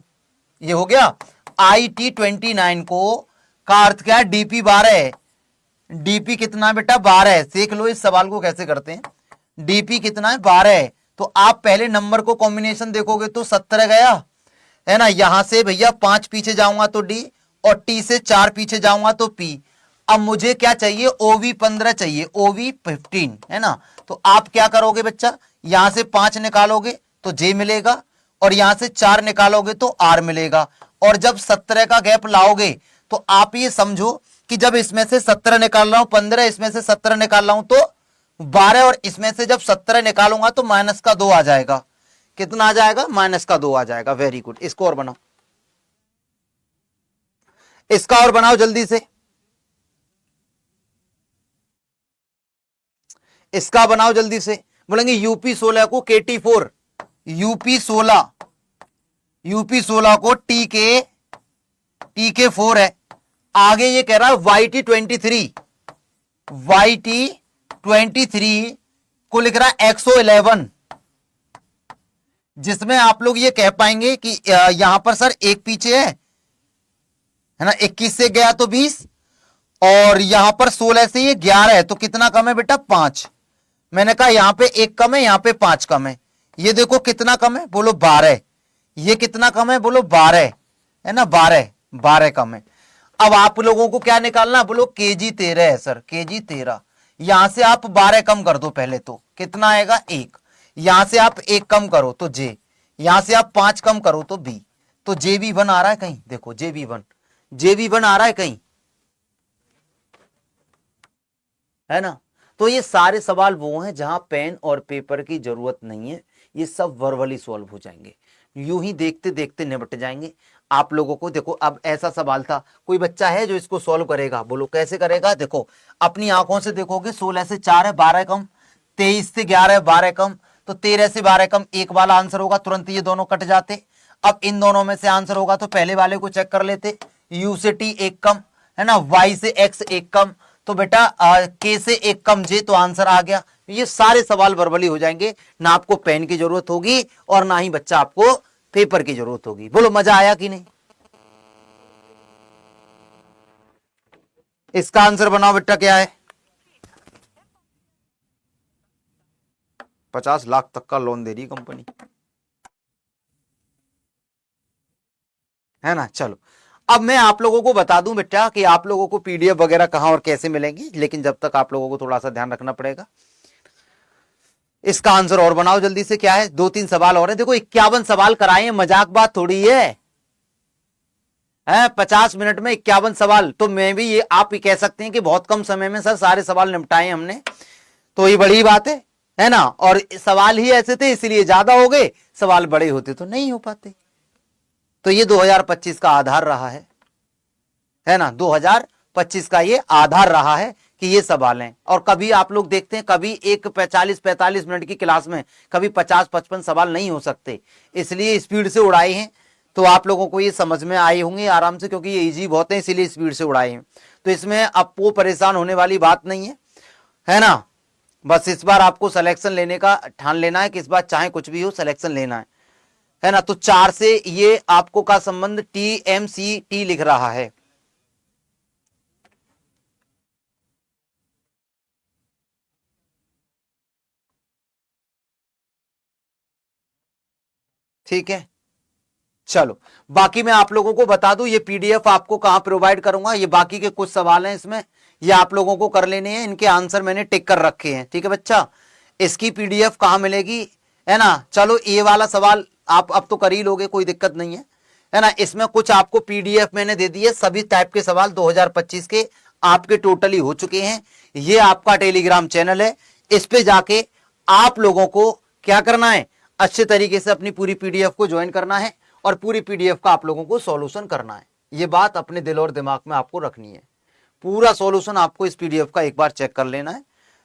ये हो गया। IT29 को का अर्थ क्या है, DP 12 है, DP कितना है बेटा 12 है, सीख लो इस सवाल को कैसे करते हैं। DP कितना है 12 है, तो आप पहले नंबर को कॉम्बिनेशन देखोगे तो 17 गया, है ना, यहां से भैया 5 पीछे जाऊंगा तो D, और T से 4 पीछे जाऊंगा तो P। अब मुझे क्या चाहिए, OV 15 चाहिए, OV 15, है ना। तो आप क्या करोगे बच्चा, यहां से 5 निकालोगे तो J मिलेगा, और यहां से 4 निकालोगे तो R मिलेगा। और जब 17 का गैप लाओगे तो आप ये समझो कि जब इसमें से 17 निकाल रहा हूं 15, इसमें से 17 निकाल रहा हूं तो 12, और इसमें से जब 17 निकालूंगा तो माइनस का 2 आ जाएगा। कितना आ जाएगा, माइनस का 2 आ जाएगा। वेरी गुड, इसको और बनाओ, इसका और बनाओ जल्दी से, इसका बनाओ जल्दी से। बोलेंगे यूपी 16 को KT4, यूपी 16 को TK 4 है। आगे ये कह रहा है YT23 को लिख रहा है XO11, जिसमें आप लोग ये कह पाएंगे कि यहां पर सर एक पीछे है ना, 21 से गया तो 20, और यहां पर 16 से ये 11 है, तो कितना कम है बेटा 5। मैंने कहा यहां पे 1 कम है, यहां पे 5 कम है। ये देखो कितना कम है, बोलो 12। ये कितना कम है, बोलो 12, है ना, 12 कम है। अब आप लोगों को क्या निकालना, बोलो KG 13 है सर, KG 13। यहां से आप 12 कम कर दो पहले, तो कितना आएगा 1। यहां से आप 1 कम करो तो J, यहां से आप 5 कम करो तो B, तो JB1 आ रहा है कहीं, देखो JB1 आ रहा है कहीं, है ना। तो ये सारे सवाल वो हैं जहां पेन और पेपर की जरूरत नहीं है, ये सब वर्बली सॉल्व हो जाएंगे, यूं ही देखते देखते निपट जाएंगे आप लोगों को। देखो अब ऐसा सवाल था, कोई बच्चा है जो इसको सॉल्व करेगा, बोलो कैसे करेगा। देखो अपनी आंखों से देखोगे, 16 से 4 है 12 कम, 23 से 11 है 12 कम, तो 13 से 12 कम एक वाला आंसर होगा, तुरंत ये दोनों कट जाते। अब इन दोनों में से आंसर होगा तो पहले वाले को चेक कर लेते, U से T 1 कम, है ना, Y से X 1 कम, तो बेटा K से 1 कम J, तो आंसर आ गया। ये सारे सवाल वर्बली हो जाएंगे, ना आपको पेन की जरूरत होगी और ना ही बच्चा आपको पेपर की जरूरत होगी। बोलो मजा आया कि नहीं। इसका आंसर बनाओ बेटा, क्या है? 50 लाख तक का लोन दे रही कंपनी, है ना। चलो, अब मैं आप लोगों को बता दूं बेटा कि आप लोगों को पीडीएफ वगैरह कहां और कैसे मिलेंगी, लेकिन जब तक आप लोगों को थोड़ा सा ध्यान रखना पड़ेगा। इसका आंसर और बनाओ जल्दी से, क्या है? 2-3 सवाल और है। देखो 51 सवाल कराए हैं, मजाक बात थोड़ी है। 50 मिनट में 51 सवाल, तो मैं भी ये आप ही कह सकते हैं कि बहुत कम समय में सर सारे सवाल निपटाए हमने, तो ये बड़ी बात है ना। और सवाल ही ऐसे थे इसलिए ज्यादा हो गए, सवाल बड़े होते तो नहीं हो पाते। तो ये 2025 का आधार रहा है ना। 2025 का ये आधार रहा है कि ये सवाल हैं। और कभी आप लोग देखते हैं, कभी एक 40-45 मिनट की क्लास में कभी 50-55 सवाल नहीं हो सकते, इसलिए स्पीड से उड़ाए हैं। तो आप लोगों को ये समझ में आए होंगे आराम से, क्योंकि ये इजी बहुत है, इसीलिए स्पीड से उड़ाए हैं। तो इसमें आपको परेशान होने वाली बात नहीं है ना। बस इस बार आपको सिलेक्शन लेने का ठान लेना है कि इस बार चाहे कुछ भी हो सिलेक्शन लेना है ना। तो 4 से ये आपको का संबंध TMCT लिख रहा है। ठीक है, चलो बाकी मैं आप लोगों को बता दूं, ये पीडीएफ आपको कहां प्रोवाइड करूंगा। ये बाकी के कुछ सवाल हैं इसमें, ये आप लोगों को कर लेने हैं, इनके आंसर मैंने टिक कर रखे हैं। ठीक है बच्चा, इसकी पीडीएफ कहां मिलेगी, है ना। चलो ये वाला सवाल आप अब तो कर ही लोगे, कोई दिक्कत नहीं है ना। इसमें कुछ आपको पीडीएफ मैंने दे दी है, सभी टाइप के सवाल 2025 के आपके टोटली हो चुके हैं। ये आपका टेलीग्राम चैनल है, इस पे जाके आप लोगों को क्या करना है, अच्छे तरीके से अपनी पूरी पीडीएफ को ज्वाइन करना है और पूरी पीडीएफ का आप लोगों को सॉल्यूशन करना है। ये बात अपने दिल और दिमाग में आपको रखनी है। पूरा सॉल्यूशन आपको इस पीडीएफ का एक बार चेक कर लेना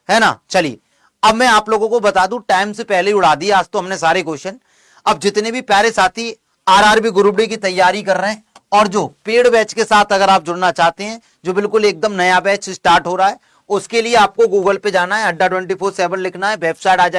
है ना। चलिए, अब मैं आप लोगों को बता दूं, टाइम से पहले उड़ा दिया आज तो हमने सारे क्वेश्चन। अब जितने भी प्यारे साथी आरआरबी ग्रुप डी की तैयारी कर रहे हैं और जो पेड बैच के साथ अगर आप जुड़ना चाहते हैं, जो बिल्कुल एकदम नया बैच स्टार्ट हो रहा है, उसके लिए आपको गूगल पे जाना है, अड्डा 24/7 लिखना है, वेबसाइट आ जाएगी।